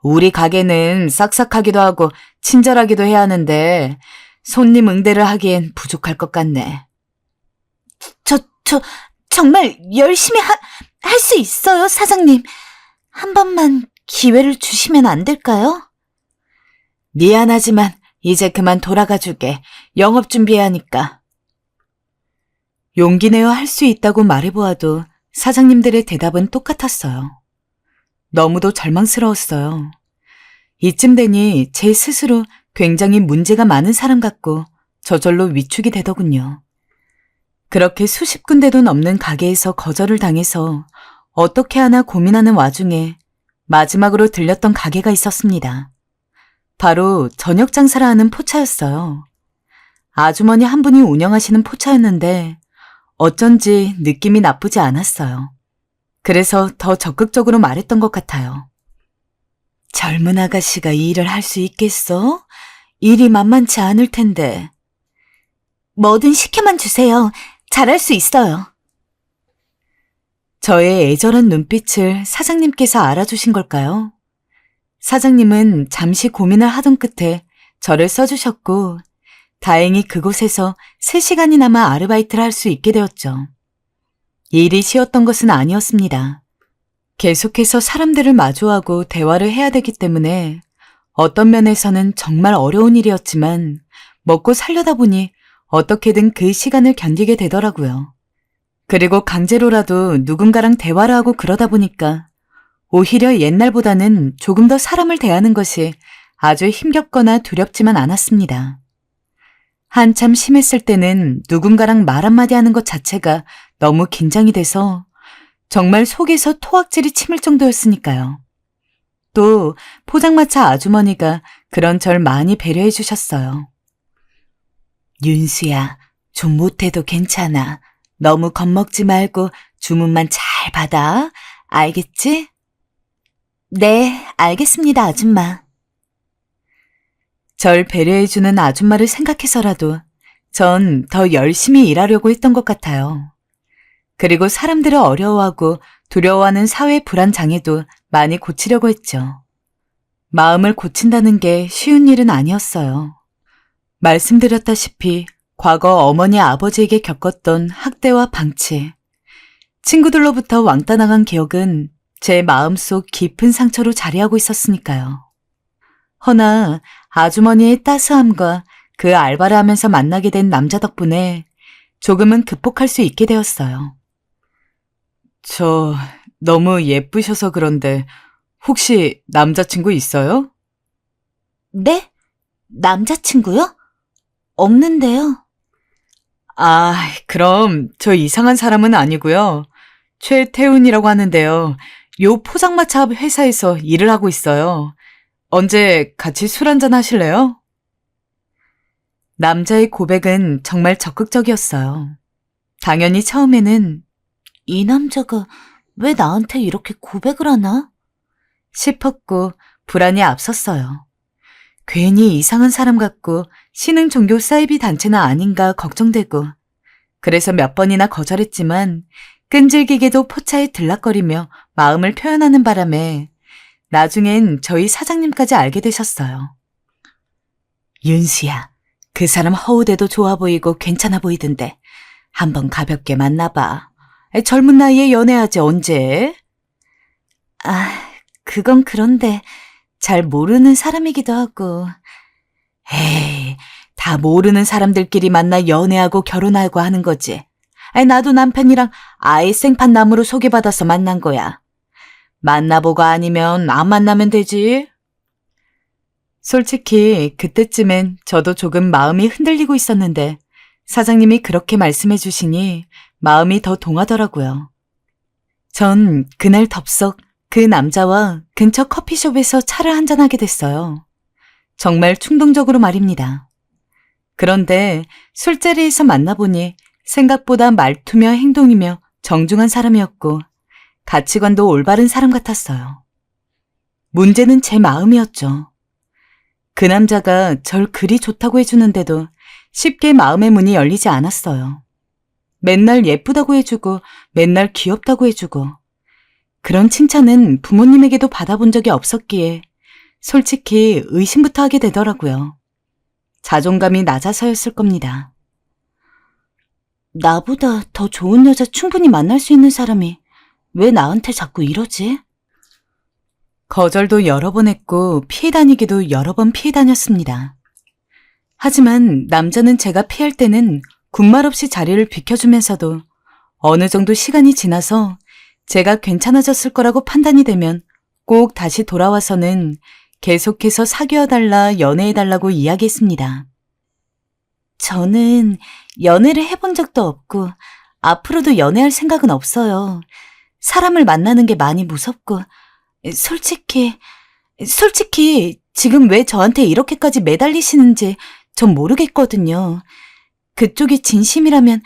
우리 가게는 싹싹하기도 하고 친절하기도 해야 하는데 손님 응대를 하기엔 부족할 것 같네. 정말 열심히 할 수 있어요, 사장님. 한 번만 기회를 주시면 안 될까요? 미안하지만 이제 그만 돌아가 주게. 영업 준비해야 하니까. 용기 내어 할 수 있다고 말해보아도 사장님들의 대답은 똑같았어요. 너무도 절망스러웠어요. 이쯤 되니 제 스스로 굉장히 문제가 많은 사람 같고 저절로 위축이 되더군요. 그렇게 수십 군데도 넘는 가게에서 거절을 당해서 어떻게 하나 고민하는 와중에 마지막으로 들렸던 가게가 있었습니다. 바로 저녁 장사를 하는 포차였어요. 아주머니 한 분이 운영하시는 포차였는데 어쩐지 느낌이 나쁘지 않았어요. 그래서 더 적극적으로 말했던 것 같아요. 젊은 아가씨가 이 일을 할 수 있겠어? 일이 만만치 않을 텐데. 뭐든 시켜만 주세요. 잘할 수 있어요. 저의 애절한 눈빛을 사장님께서 알아주신 걸까요? 사장님은 잠시 고민을 하던 끝에 저를 써주셨고 다행히 그곳에서 3시간이나마 아르바이트를 할 수 있게 되었죠. 일이 쉬웠던 것은 아니었습니다. 계속해서 사람들을 마주하고 대화를 해야 되기 때문에 어떤 면에서는 정말 어려운 일이었지만 먹고 살려다 보니 어떻게든 그 시간을 견디게 되더라고요. 그리고 강제로라도 누군가랑 대화를 하고 그러다 보니까 오히려 옛날보다는 조금 더 사람을 대하는 것이 아주 힘겹거나 두렵지만 않았습니다. 한참 심했을 때는 누군가랑 말 한마디 하는 것 자체가 너무 긴장이 돼서 정말 속에서 토악질이 치밀 정도였으니까요. 또 포장마차 아주머니가 그런 절 많이 배려해 주셨어요. 윤수야, 좀 못해도 괜찮아. 너무 겁먹지 말고 주문만 잘 받아. 알겠지? 네, 알겠습니다, 아줌마. 절 배려해주는 아줌마를 생각해서라도 전 더 열심히 일하려고 했던 것 같아요. 그리고 사람들을 어려워하고 두려워하는 사회 불안장애도 많이 고치려고 했죠. 마음을 고친다는 게 쉬운 일은 아니었어요. 말씀드렸다시피 과거 어머니 아버지에게 겪었던 학대와 방치, 친구들로부터 왕따 나간 기억은 제 마음속 깊은 상처로 자리하고 있었으니까요. 허나 아주머니의 따스함과 그 알바를 하면서 만나게 된 남자 덕분에 조금은 극복할 수 있게 되었어요. 저 너무 예쁘셔서 그런데 혹시 남자친구 있어요? 네? 남자친구요? 없는데요. 아, 그럼 저 이상한 사람은 아니고요. 최태훈이라고 하는데요. 요 포장마차 회사에서 일을 하고 있어요. 언제 같이 술 한잔 하실래요? 남자의 고백은 정말 적극적이었어요. 당연히 처음에는 이 남자가 왜 나한테 이렇게 고백을 하나? 싶었고 불안이 앞섰어요. 괜히 이상한 사람 같고 신흥 종교 사이비 단체는 아닌가 걱정되고 그래서 몇 번이나 거절했지만 끈질기게도 포차에 들락거리며 마음을 표현하는 바람에 나중엔 저희 사장님까지 알게 되셨어요. 윤수야, 그 사람 허우대도 좋아 보이고 괜찮아 보이던데 한번 가볍게 만나봐. 젊은 나이에 연애하지 언제? 아, 그건 그런데 잘 모르는 사람이기도 하고. 에이, 다 모르는 사람들끼리 만나 연애하고 결혼하고 하는 거지. 나도 남편이랑 아예 생판남으로 소개받아서 만난 거야. 만나보고 아니면 안 만나면 되지. 솔직히 그때쯤엔 저도 조금 마음이 흔들리고 있었는데 사장님이 그렇게 말씀해 주시니 마음이 더 동하더라고요. 전 그날 덥석 그 남자와 근처 커피숍에서 차를 한잔하게 됐어요. 정말 충동적으로 말입니다. 그런데 술자리에서 만나보니 생각보다 말투며 행동이며 정중한 사람이었고 가치관도 올바른 사람 같았어요. 문제는 제 마음이었죠. 그 남자가 절 그리 좋다고 해주는데도 쉽게 마음의 문이 열리지 않았어요. 맨날 예쁘다고 해주고 맨날 귀엽다고 해주고 그런 칭찬은 부모님에게도 받아본 적이 없었기에 솔직히 의심부터 하게 되더라고요. 자존감이 낮아서였을 겁니다. 나보다 더 좋은 여자 충분히 만날 수 있는 사람이 왜 나한테 자꾸 이러지? 거절도 여러 번 했고 피해 다니기도 여러 번 피해 다녔습니다. 하지만 남자는 제가 피할 때는 군말 없이 자리를 비켜주면서도 어느 정도 시간이 지나서 제가 괜찮아졌을 거라고 판단이 되면 꼭 다시 돌아와서는 계속해서 사귀어달라, 연애해달라고 이야기했습니다. 저는 연애를 해본 적도 없고 앞으로도 연애할 생각은 없어요. 사람을 만나는 게 많이 무섭고 솔직히 지금 왜 저한테 이렇게까지 매달리시는지 전 모르겠거든요. 그쪽이 진심이라면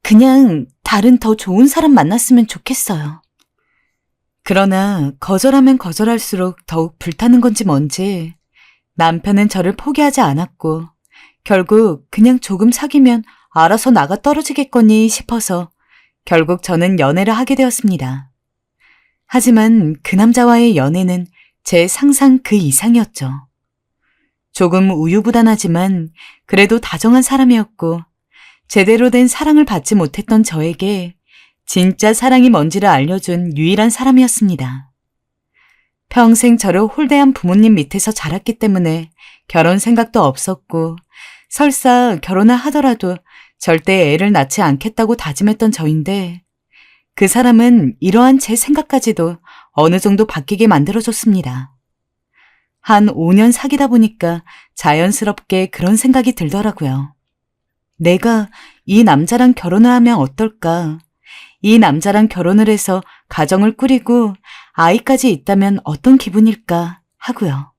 그냥 다른 더 좋은 사람 만났으면 좋겠어요. 그러나 거절하면 거절할수록 더욱 불타는 건지 뭔지 남편은 저를 포기하지 않았고 결국 그냥 조금 사귀면 알아서 나가 떨어지겠거니 싶어서 결국 저는 연애를 하게 되었습니다. 하지만 그 남자와의 연애는 제 상상 그 이상이었죠. 조금 우유부단하지만 그래도 다정한 사람이었고 제대로 된 사랑을 받지 못했던 저에게 진짜 사랑이 뭔지를 알려준 유일한 사람이었습니다. 평생 저를 홀대한 부모님 밑에서 자랐기 때문에 결혼 생각도 없었고 설사 결혼을 하더라도 절대 애를 낳지 않겠다고 다짐했던 저인데 그 사람은 이러한 제 생각까지도 어느 정도 바뀌게 만들어줬습니다. 한 5년 사귀다 보니까 자연스럽게 그런 생각이 들더라고요. 내가 이 남자랑 결혼을 하면 어떨까? 이 남자랑 결혼을 해서 가정을 꾸리고 아이까지 있다면 어떤 기분일까 하고요.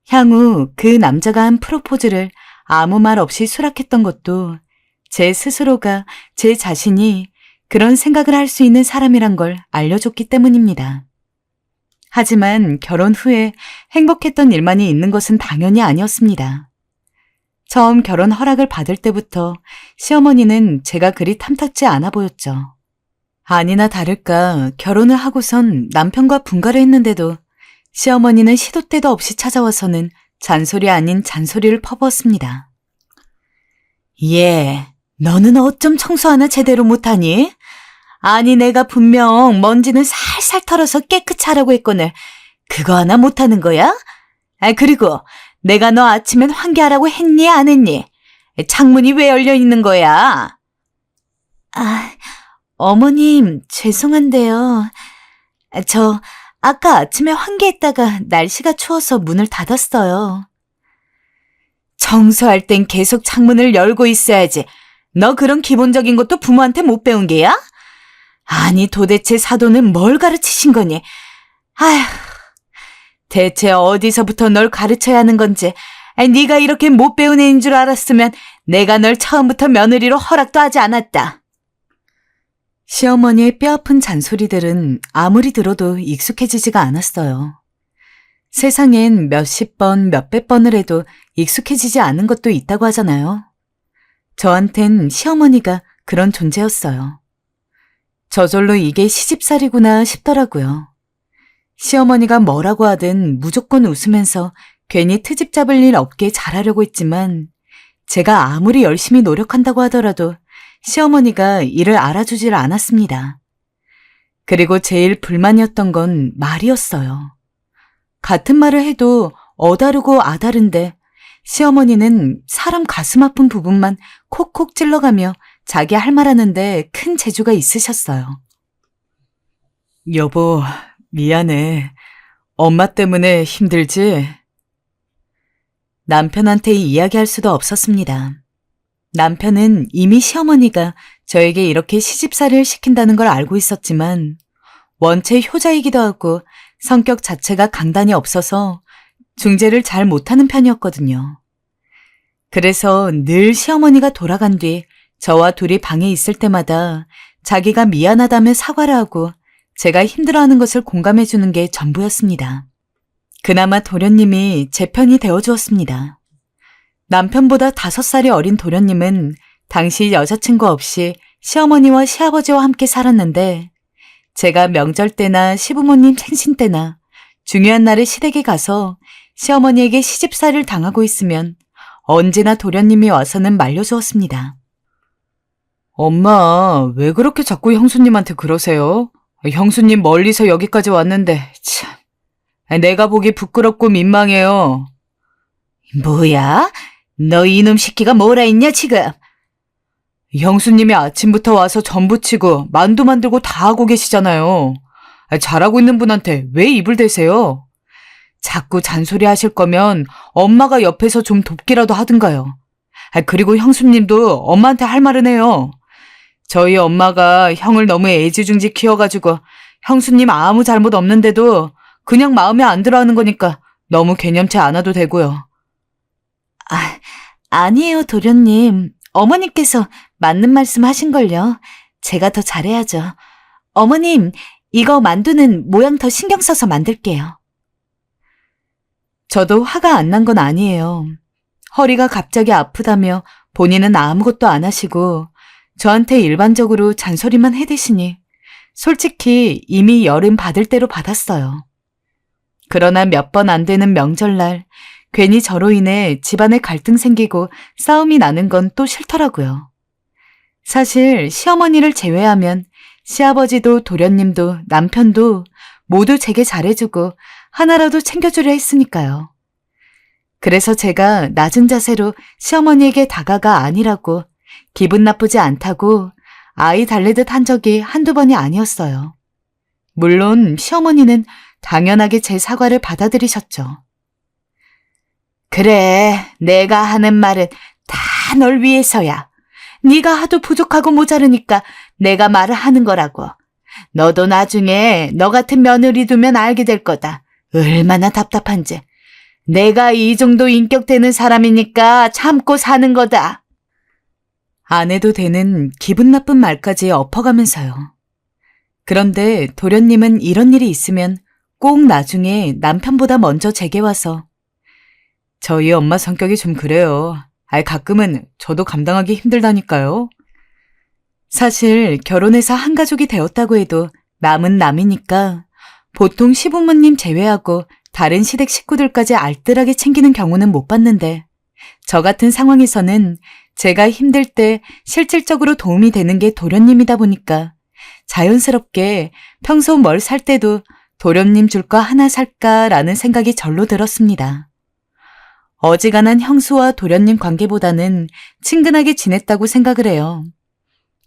향후 그 남자가 한 프로포즈를 아무 말 없이 수락했던 것도 제 스스로가 제 자신이 그런 생각을 할 수 있는 사람이란 걸 알려줬기 때문입니다. 하지만 결혼 후에 행복했던 일만이 있는 것은 당연히 아니었습니다. 처음 결혼 허락을 받을 때부터 시어머니는 제가 그리 탐탁지 않아 보였죠. 아니나 다를까 결혼을 하고선 남편과 분가를 했는데도 시어머니는 시도 때도 없이 찾아와서는 잔소리 아닌 잔소리를 퍼부었습니다. 얘, 너는 어쩜 청소 하나 제대로 못하니? 아니 내가 분명 먼지는 살살 털어서 깨끗이 하라고 했거늘 그거 하나 못하는 거야? 그리고 내가 너 아침엔 환기하라고 했니 안 했니? 창문이 왜 열려 있는 거야? 어머님 죄송한데요. 저 아까 아침에 환기했다가 날씨가 추워서 문을 닫았어요. 청소할 땐 계속 창문을 열고 있어야지. 너 그런 기본적인 것도 부모한테 못 배운 게야? 아니 도대체 사돈은 뭘 가르치신 거니? 아휴, 대체 어디서부터 널 가르쳐야 하는 건지. 네가 이렇게 못 배운 애인 줄 알았으면 내가 널 처음부터 며느리로 허락도 하지 않았다. 시어머니의 뼈아픈 잔소리들은 아무리 들어도 익숙해지지가 않았어요. 세상엔 몇십 번, 몇백 번을 해도 익숙해지지 않은 것도 있다고 하잖아요. 저한텐 시어머니가 그런 존재였어요. 저절로 이게 시집살이구나 싶더라고요. 시어머니가 뭐라고 하든 무조건 웃으면서 괜히 트집 잡을 일 없게 잘하려고 했지만 제가 아무리 열심히 노력한다고 하더라도 시어머니가 이를 알아주질 않았습니다. 그리고 제일 불만이었던 건 말이었어요. 같은 말을 해도 어다르고 아다른데 시어머니는 사람 가슴 아픈 부분만 콕콕 찔러가며 자기 할 말 하는데 큰 재주가 있으셨어요. 여보, 미안해. 엄마 때문에 힘들지? 남편한테 이야기할 수도 없었습니다. 남편은 이미 시어머니가 저에게 이렇게 시집살이를 시킨다는 걸 알고 있었지만 원체 효자이기도 하고 성격 자체가 강단이 없어서 중재를 잘 못하는 편이었거든요. 그래서 늘 시어머니가 돌아간 뒤 저와 둘이 방에 있을 때마다 자기가 미안하다며 사과를 하고 제가 힘들어하는 것을 공감해주는 게 전부였습니다. 그나마 도련님이 제 편이 되어주었습니다. 남편보다 5살이 어린 도련님은 당시 여자친구 없이 시어머니와 시아버지와 함께 살았는데 제가 명절 때나 시부모님 생신 때나 중요한 날에 시댁에 가서 시어머니에게 시집살이를 당하고 있으면 언제나 도련님이 와서는 말려주었습니다. 엄마, 왜 그렇게 자꾸 형수님한테 그러세요? 형수님 멀리서 여기까지 왔는데 참, 내가 보기 부끄럽고 민망해요. 뭐야? 너 이놈 새끼가 뭐라 했냐 지금? 형수님이 아침부터 와서 전 부치고 만두 만들고 다 하고 계시잖아요. 잘하고 있는 분한테 왜 입을 대세요? 자꾸 잔소리 하실 거면 엄마가 옆에서 좀 돕기라도 하든가요. 그리고 형수님도 엄마한테 할 말은 해요. 저희 엄마가 형을 너무 애지중지 키워가지고 형수님 아무 잘못 없는데도 그냥 마음에 안 들어하는 거니까 너무 개념치 않아도 되고요. 아니에요, 도련님. 어머님께서 맞는 말씀 하신걸요. 제가 더 잘해야죠. 어머님, 이거 만두는 모양 더 신경 써서 만들게요. 저도 화가 안 난 건 아니에요. 허리가 갑자기 아프다며 본인은 아무것도 안 하시고 저한테 일반적으로 잔소리만 해대시니 솔직히 이미 열은 받을 대로 받았어요. 그러나 몇 번 안 되는 명절날 괜히 저로 인해 집안에 갈등 생기고 싸움이 나는 건 또 싫더라고요. 사실 시어머니를 제외하면 시아버지도 도련님도 남편도 모두 제게 잘해주고 하나라도 챙겨주려 했으니까요. 그래서 제가 낮은 자세로 시어머니에게 다가가 아니라고 기분 나쁘지 않다고 아이 달래듯 한 적이 한두 번이 아니었어요. 물론 시어머니는 당연하게 제 사과를 받아들이셨죠. 그래, 내가 하는 말은 다 널 위해서야. 네가 하도 부족하고 모자르니까 내가 말을 하는 거라고. 너도 나중에 너 같은 며느리 두면 알게 될 거다. 얼마나 답답한지. 내가 이 정도 인격 되는 사람이니까 참고 사는 거다. 안 해도 되는 기분 나쁜 말까지 엎어가면서요. 그런데 도련님은 이런 일이 있으면 꼭 나중에 남편보다 먼저 제게 와서 저희 엄마 성격이 좀 그래요. 가끔은 저도 감당하기 힘들다니까요. 사실 결혼해서 한 가족이 되었다고 해도 남은 남이니까 보통 시부모님 제외하고 다른 시댁 식구들까지 알뜰하게 챙기는 경우는 못 봤는데 저 같은 상황에서는 제가 힘들 때 실질적으로 도움이 되는 게 도련님이다 보니까 자연스럽게 평소 뭘 살 때도 도련님 줄 거 하나 살까라는 생각이 절로 들었습니다. 어지간한 형수와 도련님 관계보다는 친근하게 지냈다고 생각을 해요.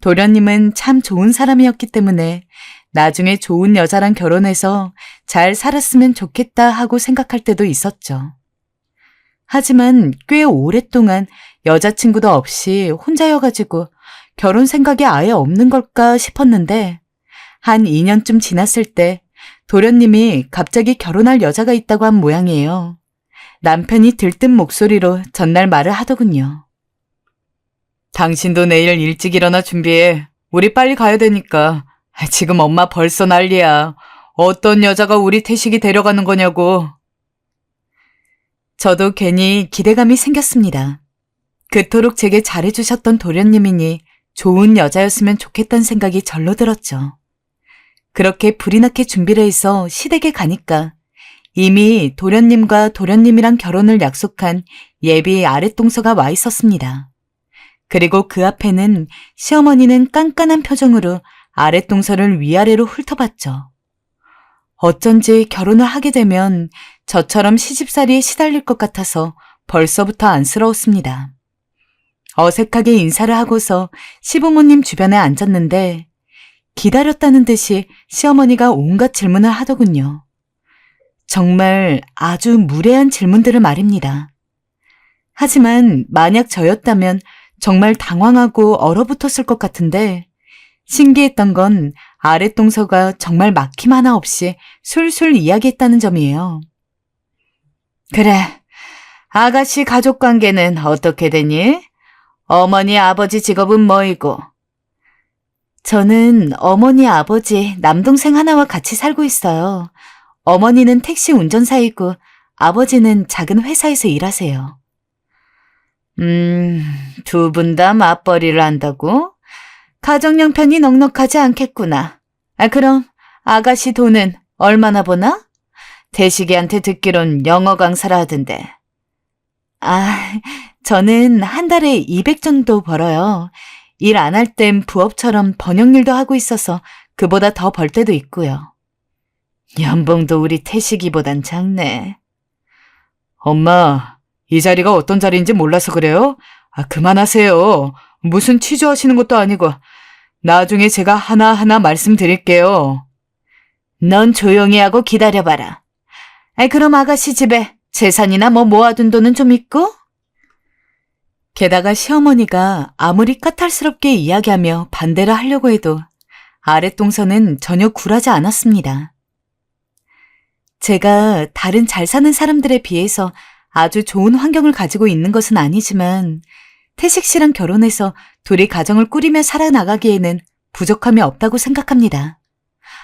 도련님은 참 좋은 사람이었기 때문에 나중에 좋은 여자랑 결혼해서 잘 살았으면 좋겠다 하고 생각할 때도 있었죠. 하지만 꽤 오랫동안 여자친구도 없이 혼자여가지고 결혼 생각이 아예 없는 걸까 싶었는데 한 2년쯤 지났을 때 도련님이 갑자기 결혼할 여자가 있다고 한 모양이에요. 남편이 들뜬 목소리로 전날 말을 하더군요. 당신도 내일 일찍 일어나 준비해. 우리 빨리 가야 되니까. 지금 엄마 벌써 난리야. 어떤 여자가 우리 태식이 데려가는 거냐고. 저도 괜히 기대감이 생겼습니다. 그토록 제게 잘해주셨던 도련님이니 좋은 여자였으면 좋겠다는 생각이 절로 들었죠. 그렇게 불이 나게 준비를 해서 시댁에 가니까 이미 도련님과 도련님이랑 결혼을 약속한 예비 아랫동서가 와 있었습니다. 그리고 그 앞에는 시어머니는 깐깐한 표정으로 아랫동서를 위아래로 훑어봤죠. 어쩐지 결혼을 하게 되면 저처럼 시집살이에 시달릴 것 같아서 벌써부터 안쓰러웠습니다. 어색하게 인사를 하고서 시부모님 주변에 앉았는데 기다렸다는 듯이 시어머니가 온갖 질문을 하더군요. 정말 아주 무례한 질문들을 말입니다. 하지만 만약 저였다면 정말 당황하고 얼어붙었을 것 같은데 신기했던 건 아랫동서가 정말 막힘 하나 없이 술술 이야기했다는 점이에요. 그래, 아가씨 가족관계는 어떻게 되니? 어머니 아버지 직업은 뭐이고? 저는 어머니 아버지 남동생 하나와 같이 살고 있어요. 어머니는 택시 운전사이고 아버지는 작은 회사에서 일하세요. 두 분 다 맞벌이를 한다고? 가정 형편이 넉넉하지 않겠구나. 그럼 아가씨 돈은 얼마나 버나? 대식이한테 듣기론 영어 강사를 하던데. 저는 한 달에 200 정도 벌어요. 일 안 할 땐 부업처럼 번역일도 하고 있어서 그보다 더 벌 때도 있고요. 연봉도 우리 태식이보단 작네. 엄마, 이 자리가 어떤 자리인지 몰라서 그래요? 그만하세요. 무슨 취조하시는 것도 아니고 나중에 제가 하나하나 말씀드릴게요. 넌 조용히 하고 기다려봐라. 그럼 아가씨 집에 재산이나 뭐 모아둔 돈은 좀 있고? 게다가 시어머니가 아무리 까탈스럽게 이야기하며 반대를 하려고 해도 아랫동서는 전혀 굴하지 않았습니다. 제가 다른 잘 사는 사람들에 비해서 아주 좋은 환경을 가지고 있는 것은 아니지만 태식 씨랑 결혼해서 둘이 가정을 꾸리며 살아나가기에는 부족함이 없다고 생각합니다.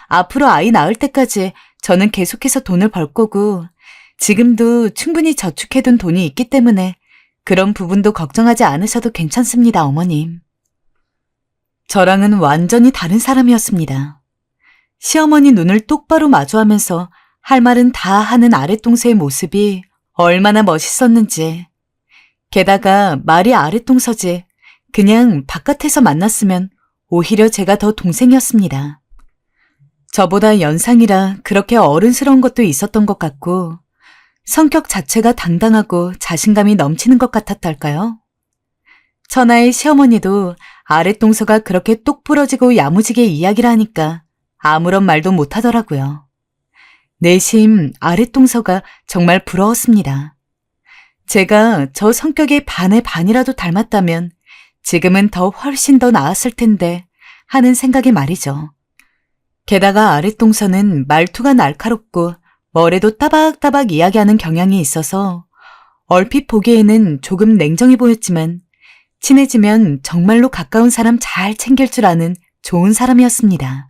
앞으로 아이 낳을 때까지 저는 계속해서 돈을 벌 거고 지금도 충분히 저축해둔 돈이 있기 때문에 그런 부분도 걱정하지 않으셔도 괜찮습니다, 어머님. 저랑은 완전히 다른 사람이었습니다. 시어머니 눈을 똑바로 마주하면서 할 말은 다 하는 아랫동서의 모습이 얼마나 멋있었는지. 게다가 말이 아랫동서지 그냥 바깥에서 만났으면 오히려 제가 더 동생이었습니다. 저보다 연상이라 그렇게 어른스러운 것도 있었던 것 같고 성격 자체가 당당하고 자신감이 넘치는 것 같았달까요? 천하의 시어머니도 아랫동서가 그렇게 똑 부러지고 야무지게 이야기를 하니까 아무런 말도 못하더라고요. 내심 아랫동서가 정말 부러웠습니다. 제가 저 성격의 반의 반이라도 닮았다면 지금은 더 훨씬 더 나았을 텐데 하는 생각이 말이죠. 게다가 아랫동서는 말투가 날카롭고 뭐래도 따박따박 이야기하는 경향이 있어서 얼핏 보기에는 조금 냉정해 보였지만 친해지면 정말로 가까운 사람 잘 챙길 줄 아는 좋은 사람이었습니다.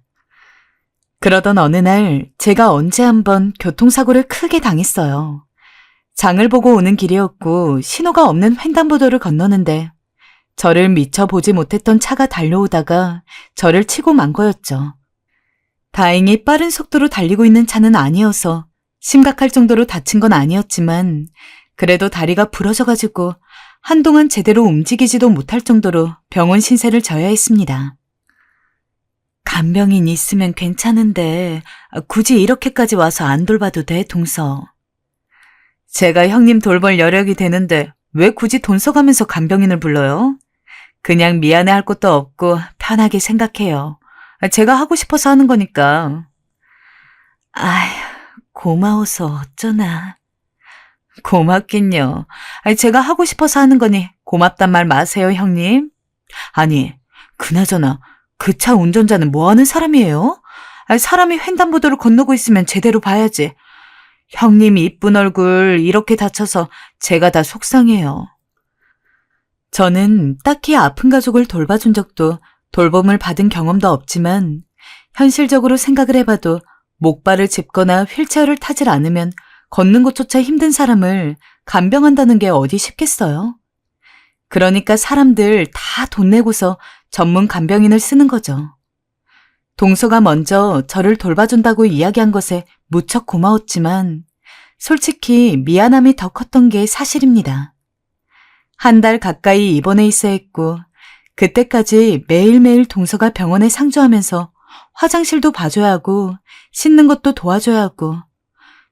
그러던 어느 날 제가 언제 한번 교통사고를 크게 당했어요. 장을 보고 오는 길이었고 신호가 없는 횡단보도를 건너는데 저를 미처 보지 못했던 차가 달려오다가 저를 치고 만 거였죠. 다행히 빠른 속도로 달리고 있는 차는 아니어서 심각할 정도로 다친 건 아니었지만 그래도 다리가 부러져가지고 한동안 제대로 움직이지도 못할 정도로 병원 신세를 져야 했습니다. 간병인 있으면 괜찮은데 굳이 이렇게까지 와서 안 돌봐도 돼, 동서. 제가 형님 돌볼 여력이 되는데 왜 굳이 돈 써가면서 간병인을 불러요? 그냥 미안해할 것도 없고 편하게 생각해요. 제가 하고 싶어서 하는 거니까. 아휴, 고마워서 어쩌나. 고맙긴요. 제가 하고 싶어서 하는 거니 고맙단 말 마세요, 형님. 아니, 그나저나 그 차 운전자는 뭐 하는 사람이에요? 사람이 횡단보도를 건너고 있으면 제대로 봐야지. 형님 이쁜 얼굴 이렇게 다쳐서 제가 다 속상해요. 저는 딱히 아픈 가족을 돌봐준 적도 돌봄을 받은 경험도 없지만 현실적으로 생각을 해봐도 목발을 짚거나 휠체어를 타질 않으면 걷는 것조차 힘든 사람을 간병한다는 게 어디 쉽겠어요? 그러니까 사람들 다 돈 내고서 전문 간병인을 쓰는 거죠. 동서가 먼저 저를 돌봐준다고 이야기한 것에 무척 고마웠지만 솔직히 미안함이 더 컸던 게 사실입니다. 한 달 가까이 입원해 있어야 했고 그때까지 매일매일 동서가 병원에 상주하면서 화장실도 봐줘야 하고 씻는 것도 도와줘야 하고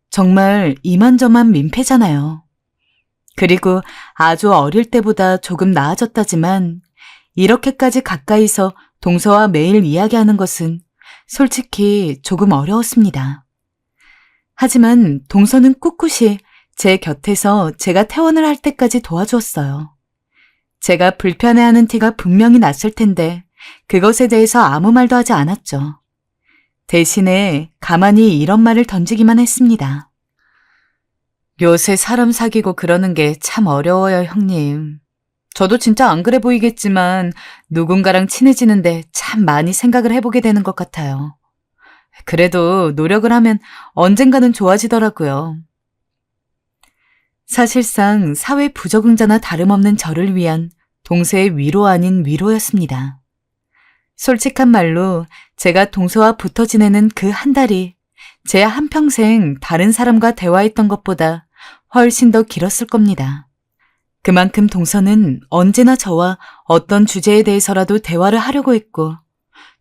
정말 이만저만 민폐잖아요. 그리고 아주 어릴 때보다 조금 나아졌다지만 이렇게까지 가까이서 동서와 매일 이야기하는 것은 솔직히 조금 어려웠습니다. 하지만 동서는 꿋꿋이 제 곁에서 제가 퇴원을 할 때까지 도와주었어요. 제가 불편해하는 티가 분명히 났을 텐데 그것에 대해서 아무 말도 하지 않았죠. 대신에 가만히 이런 말을 던지기만 했습니다. 요새 사람 사귀고 그러는 게 참 어려워요, 형님. 저도 진짜 안 그래 보이겠지만 누군가랑 친해지는데 참 많이 생각을 해보게 되는 것 같아요. 그래도 노력을 하면 언젠가는 좋아지더라고요. 사실상 사회 부적응자나 다름없는 저를 위한 동서의 위로 아닌 위로였습니다. 솔직한 말로 제가 동서와 붙어 지내는 그 한 달이 제 한평생 다른 사람과 대화했던 것보다 훨씬 더 길었을 겁니다. 그만큼 동서는 언제나 저와 어떤 주제에 대해서라도 대화를 하려고 했고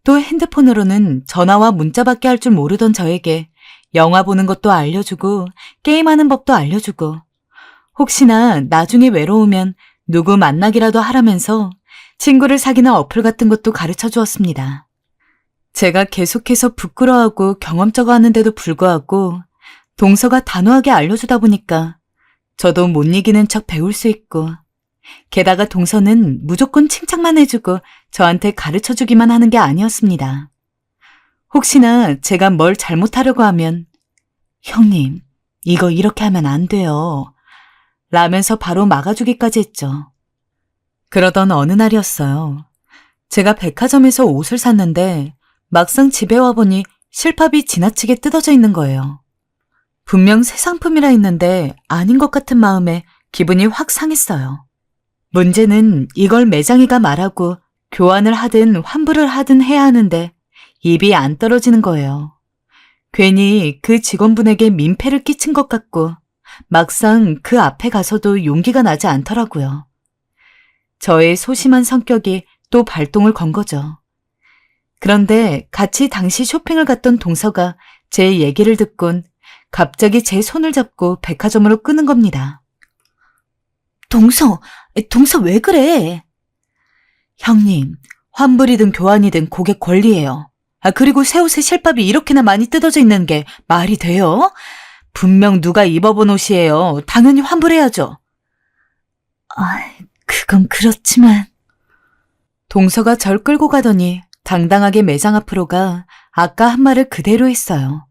또 핸드폰으로는 전화와 문자밖에 할 줄 모르던 저에게 영화 보는 것도 알려주고 게임하는 법도 알려주고 혹시나 나중에 외로우면 누구 만나기라도 하라면서 친구를 사귀는 어플 같은 것도 가르쳐 주었습니다. 제가 계속해서 부끄러워하고 경험쩍어 하는데도 불구하고 동서가 단호하게 알려주다 보니까 저도 못 이기는 척 배울 수 있고, 게다가 동서는 무조건 칭찬만 해주고 저한테 가르쳐주기만 하는 게 아니었습니다. 혹시나 제가 뭘 잘못하려고 하면 형님, 이거 이렇게 하면 안 돼요 라면서 바로 막아주기까지 했죠. 그러던 어느 날이었어요. 제가 백화점에서 옷을 샀는데 막상 집에 와보니 실밥이 지나치게 뜯어져 있는 거예요. 분명 새 상품이라 했는데 아닌 것 같은 마음에 기분이 확 상했어요. 문제는 이걸 매장이가 말하고 교환을 하든 환불을 하든 해야 하는데 입이 안 떨어지는 거예요. 괜히 그 직원분에게 민폐를 끼친 것 같고 막상 그 앞에 가서도 용기가 나지 않더라고요. 저의 소심한 성격이 또 발동을 건 거죠. 그런데 같이 당시 쇼핑을 갔던 동서가 제 얘기를 듣곤 갑자기 제 손을 잡고 백화점으로 끄는 겁니다. 동서 왜 그래? 형님, 환불이든 교환이든 고객 권리예요. 그리고 새 옷에 실밥이 이렇게나 많이 뜯어져 있는 게 말이 돼요? 분명 누가 입어본 옷이에요. 당연히 환불해야죠. 그건 그렇지만. 동서가 절 끌고 가더니 당당하게 매장 앞으로 가 아까 한 말을 그대로 했어요.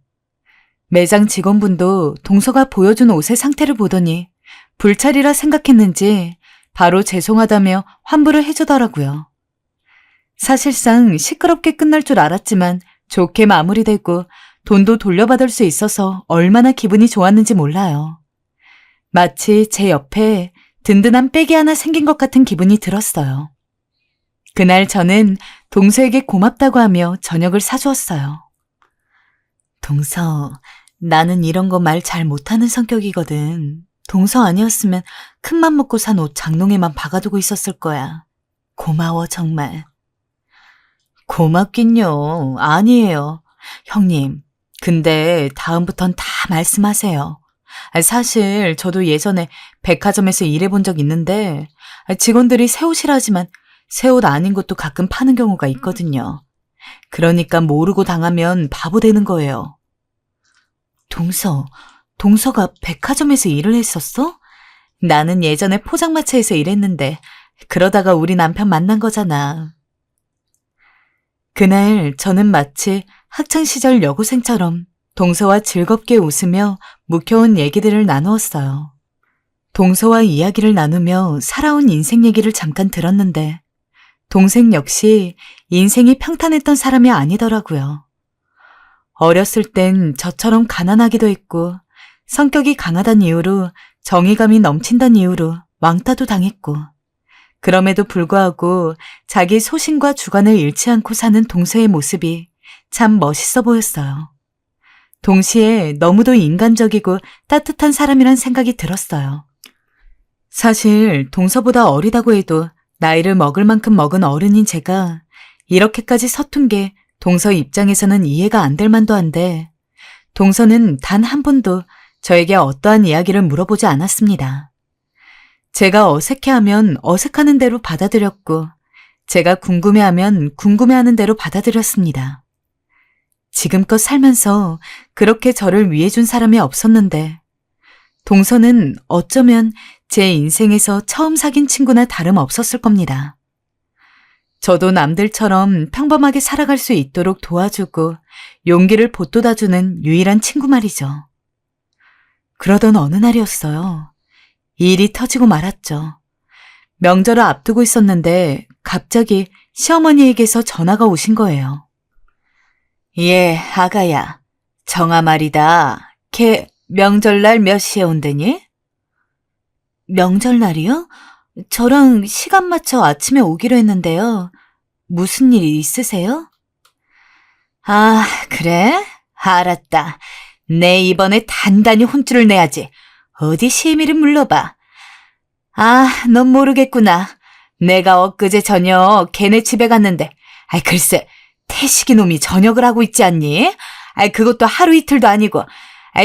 매장 직원분도 동서가 보여준 옷의 상태를 보더니 불찰이라 생각했는지 바로 죄송하다며 환불을 해주더라고요. 사실상 시끄럽게 끝날 줄 알았지만 좋게 마무리되고 돈도 돌려받을 수 있어서 얼마나 기분이 좋았는지 몰라요. 마치 제 옆에 든든한 백이 하나 생긴 것 같은 기분이 들었어요. 그날 저는 동서에게 고맙다고 하며 저녁을 사주었어요. 동서, 나는 이런 거 말 잘 못하는 성격이거든. 동서 아니었으면 큰맘 먹고 산 옷 장롱에만 박아두고 있었을 거야. 고마워, 정말. 고맙긴요. 아니에요. 형님, 근데 다음부턴 다 말씀하세요. 사실 저도 예전에 백화점에서 일해본 적 있는데 직원들이 새 옷이라 하지만 새 옷 아닌 것도 가끔 파는 경우가 있거든요. 그러니까 모르고 당하면 바보 되는 거예요. 동서가 백화점에서 일을 했었어? 나는 예전에 포장마차에서 일했는데 그러다가 우리 남편 만난 거잖아. 그날 저는 마치 학창시절 여고생처럼 동서와 즐겁게 웃으며 묵혀온 얘기들을 나누었어요. 동서와 이야기를 나누며 살아온 인생 얘기를 잠깐 들었는데 동생 역시 인생이 평탄했던 사람이 아니더라고요. 어렸을 땐 저처럼 가난하기도 했고 성격이 강하단 이유로 정의감이 넘친다는 이유로 왕따도 당했고 그럼에도 불구하고 자기 소신과 주관을 잃지 않고 사는 동서의 모습이 참 멋있어 보였어요. 동시에 너무도 인간적이고 따뜻한 사람이란 생각이 들었어요. 사실 동서보다 어리다고 해도 나이를 먹을 만큼 먹은 어른인 제가 이렇게까지 서툰 게 동서 입장에서는 이해가 안 될 만도 한데 동서는 단 한 번도 저에게 어떠한 이야기를 물어보지 않았습니다. 제가 어색해하면 어색하는 대로 받아들였고 제가 궁금해하면 궁금해하는 대로 받아들였습니다. 지금껏 살면서 그렇게 저를 위해준 사람이 없었는데 동서는 어쩌면 제 인생에서 처음 사귄 친구나 다름없었을 겁니다. 저도 남들처럼 평범하게 살아갈 수 있도록 도와주고 용기를 보돋아주는 유일한 친구 말이죠. 그러던 어느 날이었어요. 일이 터지고 말았죠. 명절을 앞두고 있었는데 갑자기 시어머니에게서 전화가 오신 거예요. 예, 아가야. 정아 말이다. 걔 명절날 몇 시에 온대니? 명절날이요? 저랑 시간 맞춰 아침에 오기로 했는데요. 무슨 일 있으세요? 아, 그래? 알았다. 내 이번에 단단히 혼쭐을 내야지. 어디 시미를 물러봐. 아, 넌 모르겠구나. 내가 엊그제 저녁 걔네 집에 갔는데 글쎄 태식이 놈이 저녁을 하고 있지 않니? 그것도 하루 이틀도 아니고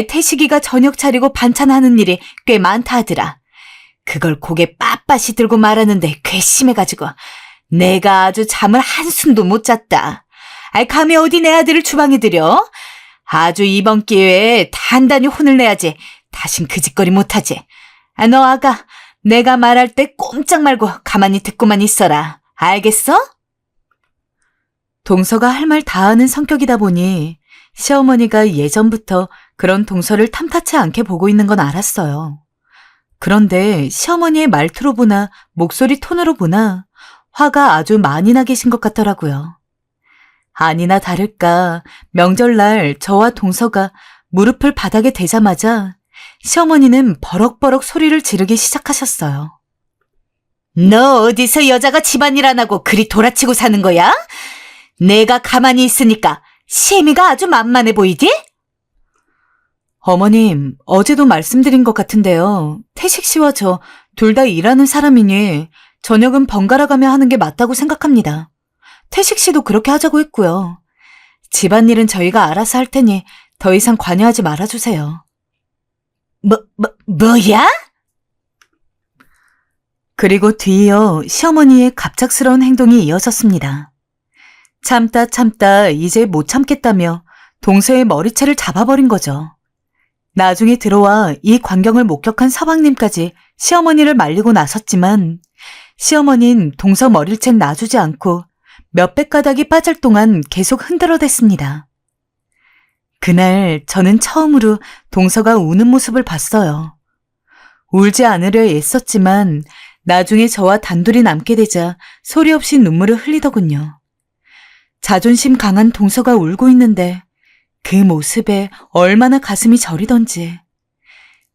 태식이가 저녁 차리고 반찬하는 일이 꽤 많다 하더라. 그걸 고개 빳빳이 들고 말하는데 괘씸해가지고 내가 아주 잠을 한숨도 못 잤다. 아이, 감히 어디 내 아들을 주방에 들여? 아주 이번 기회에 단단히 혼을 내야지. 다신 그 짓거리 못하지. 아, 너 아가, 내가 말할 때 꼼짝 말고 가만히 듣고만 있어라. 알겠어? 동서가 할 말 다 하는 성격이다 보니 시어머니가 예전부터 그런 동서를 탐탁치 않게 보고 있는 건 알았어요. 그런데 시어머니의 말투로 보나 목소리 톤으로 보나 화가 아주 많이 나 계신 것 같더라고요. 아니나 다를까 명절날 저와 동서가 무릎을 바닥에 대자마자 시어머니는 버럭버럭 소리를 지르기 시작하셨어요. 너 어디서 여자가 집안일 안 하고 그리 돌아치고 사는 거야? 내가 가만히 있으니까 시애미가 아주 만만해 보이지? 어머님, 어제도 말씀드린 것 같은데요. 태식 씨와 저 둘 다 일하는 사람이니 저녁은 번갈아 가며 하는 게 맞다고 생각합니다. 태식 씨도 그렇게 하자고 했고요. 집안일은 저희가 알아서 할 테니 더 이상 관여하지 말아주세요. 뭐야? 그리고 뒤이어 시어머니의 갑작스러운 행동이 이어졌습니다. 참다 이제 못 참겠다며 동서의 머리채를 잡아버린 거죠. 나중에 들어와 이 광경을 목격한 서방님까지 시어머니를 말리고 나섰지만 시어머니는 동서 머리채 놔주지 않고 몇백 가닥이 빠질 동안 계속 흔들어댔습니다. 그날 저는 처음으로 동서가 우는 모습을 봤어요. 울지 않으려 애썼지만 나중에 저와 단둘이 남게 되자 소리 없이 눈물을 흘리더군요. 자존심 강한 동서가 울고 있는데 그 모습에 얼마나 가슴이 저리던지.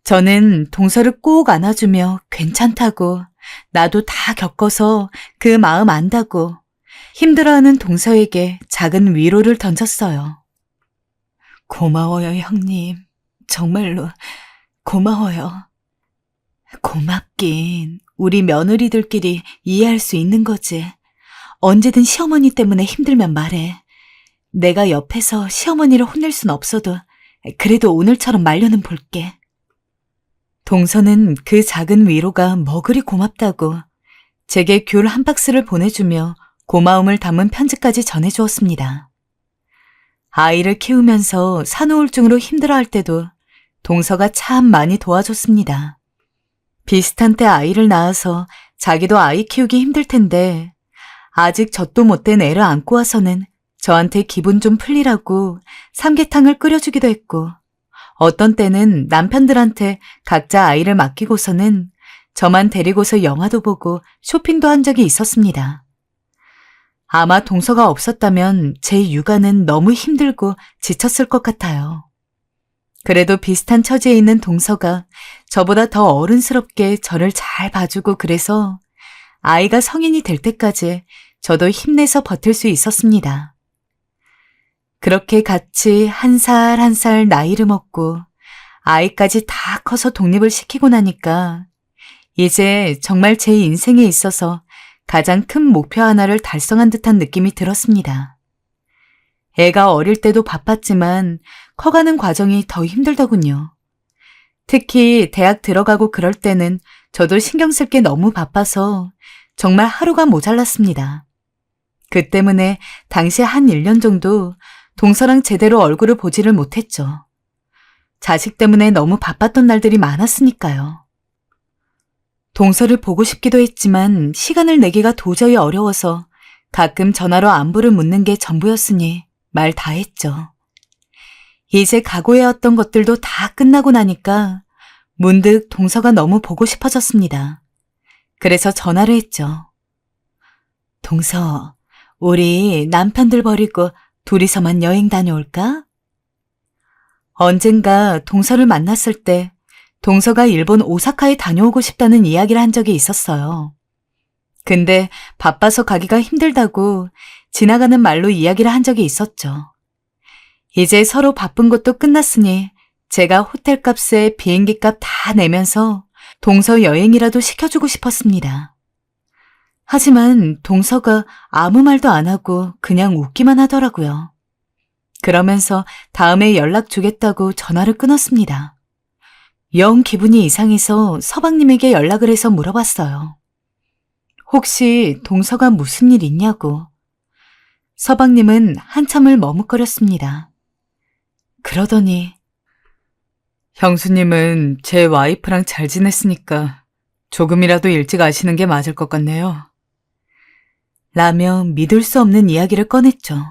저는 동서를 꼭 안아주며 괜찮다고, 나도 다 겪어서 그 마음 안다고 힘들어하는 동서에게 작은 위로를 던졌어요. 고마워요, 형님. 정말로 고마워요. 고맙긴 우리 며느리들끼리 이해할 수 있는 거지. 언제든 시어머니 때문에 힘들면 말해. 내가 옆에서 시어머니를 혼낼 순 없어도 그래도 오늘처럼 말려는 볼게. 동서는 그 작은 위로가 뭐 그리 고맙다고 제게 귤 한 박스를 보내주며 고마움을 담은 편지까지 전해주었습니다. 아이를 키우면서 산후우울증으로 힘들어할 때도 동서가 참 많이 도와줬습니다. 비슷한 때 아이를 낳아서 자기도 아이 키우기 힘들 텐데 아직 젖도 못된 애를 안고 와서는 저한테 기분 좀 풀리라고 삼계탕을 끓여주기도 했고 어떤 때는 남편들한테 각자 아이를 맡기고서는 저만 데리고서 영화도 보고 쇼핑도 한 적이 있었습니다. 아마 동서가 없었다면 제 육아는 너무 힘들고 지쳤을 것 같아요. 그래도 비슷한 처지에 있는 동서가 저보다 더 어른스럽게 저를 잘 봐주고 그래서 아이가 성인이 될 때까지 저도 힘내서 버틸 수 있었습니다. 그렇게 같이 한 살 한 살 나이를 먹고 아이까지 다 커서 독립을 시키고 나니까 이제 정말 제 인생에 있어서 가장 큰 목표 하나를 달성한 듯한 느낌이 들었습니다. 애가 어릴 때도 바빴지만 커가는 과정이 더 힘들더군요. 특히 대학 들어가고 그럴 때는 저도 신경 쓸 게 너무 바빠서 정말 하루가 모자랐습니다. 그 때문에 당시 한 1년 정도 동서랑 제대로 얼굴을 보지를 못했죠. 자식 때문에 너무 바빴던 날들이 많았으니까요. 동서를 보고 싶기도 했지만 시간을 내기가 도저히 어려워서 가끔 전화로 안부를 묻는 게 전부였으니 말 다 했죠. 이제 각오해왔던 것들도 다 끝나고 나니까 문득 동서가 너무 보고 싶어졌습니다. 그래서 전화를 했죠. 동서, 우리 남편들 버리고 둘이서만 여행 다녀올까? 언젠가 동서를 만났을 때 동서가 일본 오사카에 다녀오고 싶다는 이야기를 한 적이 있었어요. 근데 바빠서 가기가 힘들다고 지나가는 말로 이야기를 한 적이 있었죠. 이제 서로 바쁜 것도 끝났으니 제가 호텔 값에 비행기 값 다 내면서 동서 여행이라도 시켜주고 싶었습니다. 하지만 동서가 아무 말도 안 하고 그냥 웃기만 하더라고요. 그러면서 다음에 연락 주겠다고 전화를 끊었습니다. 영 기분이 이상해서 서방님에게 연락을 해서 물어봤어요. 혹시 동서가 무슨 일 있냐고. 서방님은 한참을 머뭇거렸습니다. 그러더니 형수님은 제 와이프랑 잘 지냈으니까 조금이라도 일찍 아시는 게 맞을 것 같네요. 라며 믿을 수 없는 이야기를 꺼냈죠.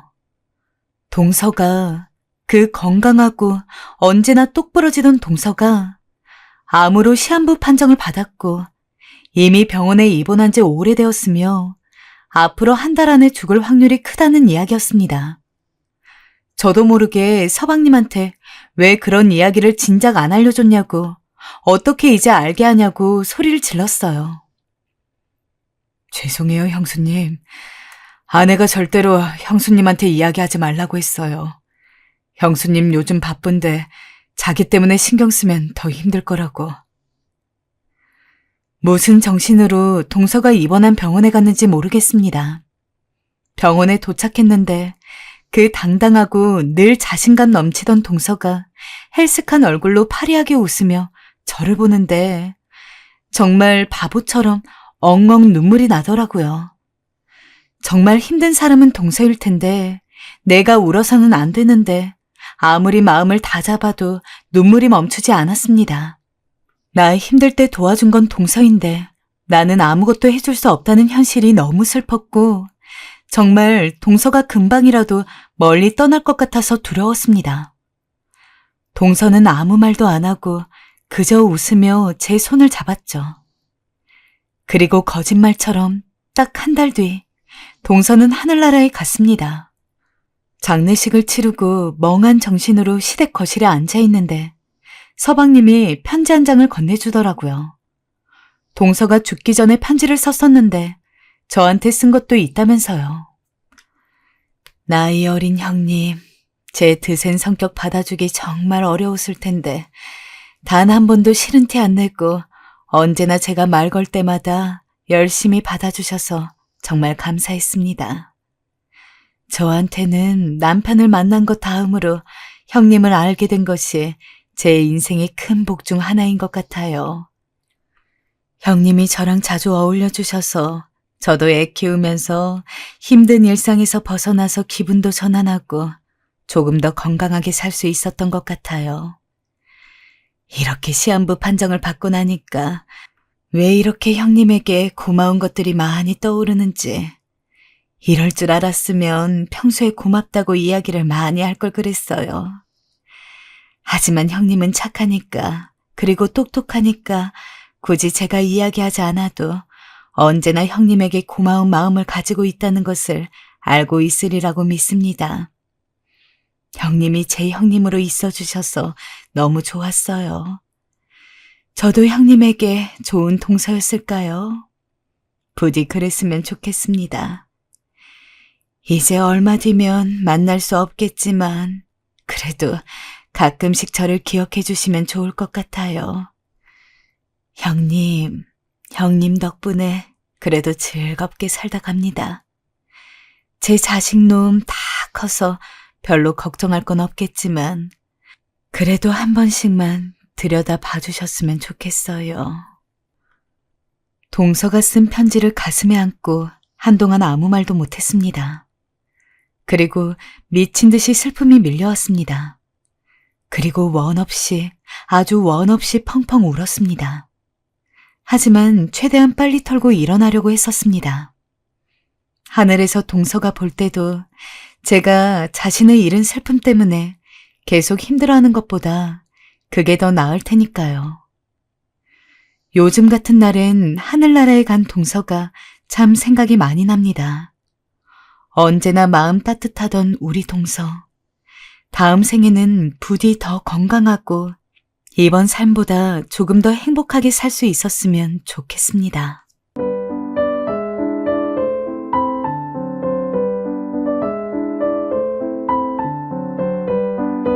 동서가, 그 건강하고 언제나 똑부러지던 동서가 암으로 시한부 판정을 받았고 이미 병원에 입원한 지 오래되었으며 앞으로 한 달 안에 죽을 확률이 크다는 이야기였습니다. 저도 모르게 서방님한테 왜 그런 이야기를 진작 안 알려줬냐고, 어떻게 이제 알게 하냐고 소리를 질렀어요. 죄송해요, 형수님. 아내가 절대로 형수님한테 이야기하지 말라고 했어요. 형수님 요즘 바쁜데 자기 때문에 신경 쓰면 더 힘들 거라고. 무슨 정신으로 동서가 입원한 병원에 갔는지 모르겠습니다. 병원에 도착했는데 그 당당하고 늘 자신감 넘치던 동서가 헬스한 얼굴로 파리하게 웃으며 저를 보는데 정말 바보처럼 엉엉 눈물이 나더라고요. 정말 힘든 사람은 동서일 텐데 내가 울어서는 안 되는데 아무리 마음을 다잡아도 눈물이 멈추지 않았습니다. 나 힘들 때 도와준 건 동서인데 나는 아무것도 해줄 수 없다는 현실이 너무 슬펐고 정말 동서가 금방이라도 멀리 떠날 것 같아서 두려웠습니다. 동서는 아무 말도 안 하고 그저 웃으며 제 손을 잡았죠. 그리고 거짓말처럼 딱 한 달 뒤 동서는 하늘나라에 갔습니다. 장례식을 치르고 멍한 정신으로 시댁 거실에 앉아 있는데 서방님이 편지 한 장을 건네주더라고요. 동서가 죽기 전에 편지를 썼었는데 저한테 쓴 것도 있다면서요. 나이 어린 형님, 제 드센 성격 받아주기 정말 어려웠을 텐데 단 한 번도 싫은 티 안 내고 언제나 제가 말 걸 때마다 열심히 받아주셔서 정말 감사했습니다. 저한테는 남편을 만난 것 다음으로 형님을 알게 된 것이 제 인생의 큰 복 중 하나인 것 같아요. 형님이 저랑 자주 어울려 주셔서 저도 애 키우면서 힘든 일상에서 벗어나서 기분도 전환하고 조금 더 건강하게 살 수 있었던 것 같아요. 이렇게 시한부 판정을 받고 나니까 왜 이렇게 형님에게 고마운 것들이 많이 떠오르는지, 이럴 줄 알았으면 평소에 고맙다고 이야기를 많이 할 걸 그랬어요. 하지만 형님은 착하니까, 그리고 똑똑하니까 굳이 제가 이야기하지 않아도 언제나 형님에게 고마운 마음을 가지고 있다는 것을 알고 있으리라고 믿습니다. 형님이 제 형님으로 있어주셔서 너무 좋았어요. 저도 형님에게 좋은 동서였을까요? 부디 그랬으면 좋겠습니다. 이제 얼마 뒤면 만날 수 없겠지만 그래도 가끔씩 저를 기억해 주시면 좋을 것 같아요. 형님 덕분에 그래도 즐겁게 살다 갑니다. 제 자식놈 다 커서 별로 걱정할 건 없겠지만 그래도 한 번씩만 들여다 봐주셨으면 좋겠어요. 동서가 쓴 편지를 가슴에 안고 한동안 아무 말도 못했습니다. 그리고 미친 듯이 슬픔이 밀려왔습니다. 그리고 아주 원 없이 펑펑 울었습니다. 하지만 최대한 빨리 털고 일어나려고 했었습니다. 하늘에서 동서가 볼 때도 제가 자신을 잃은 슬픔 때문에 계속 힘들어하는 것보다 그게 더 나을 테니까요. 요즘 같은 날엔 하늘나라에 간 동서가 참 생각이 많이 납니다. 언제나 마음 따뜻하던 우리 동서. 다음 생에는 부디 더 건강하고 이번 삶보다 조금 더 행복하게 살 수 있었으면 좋겠습니다.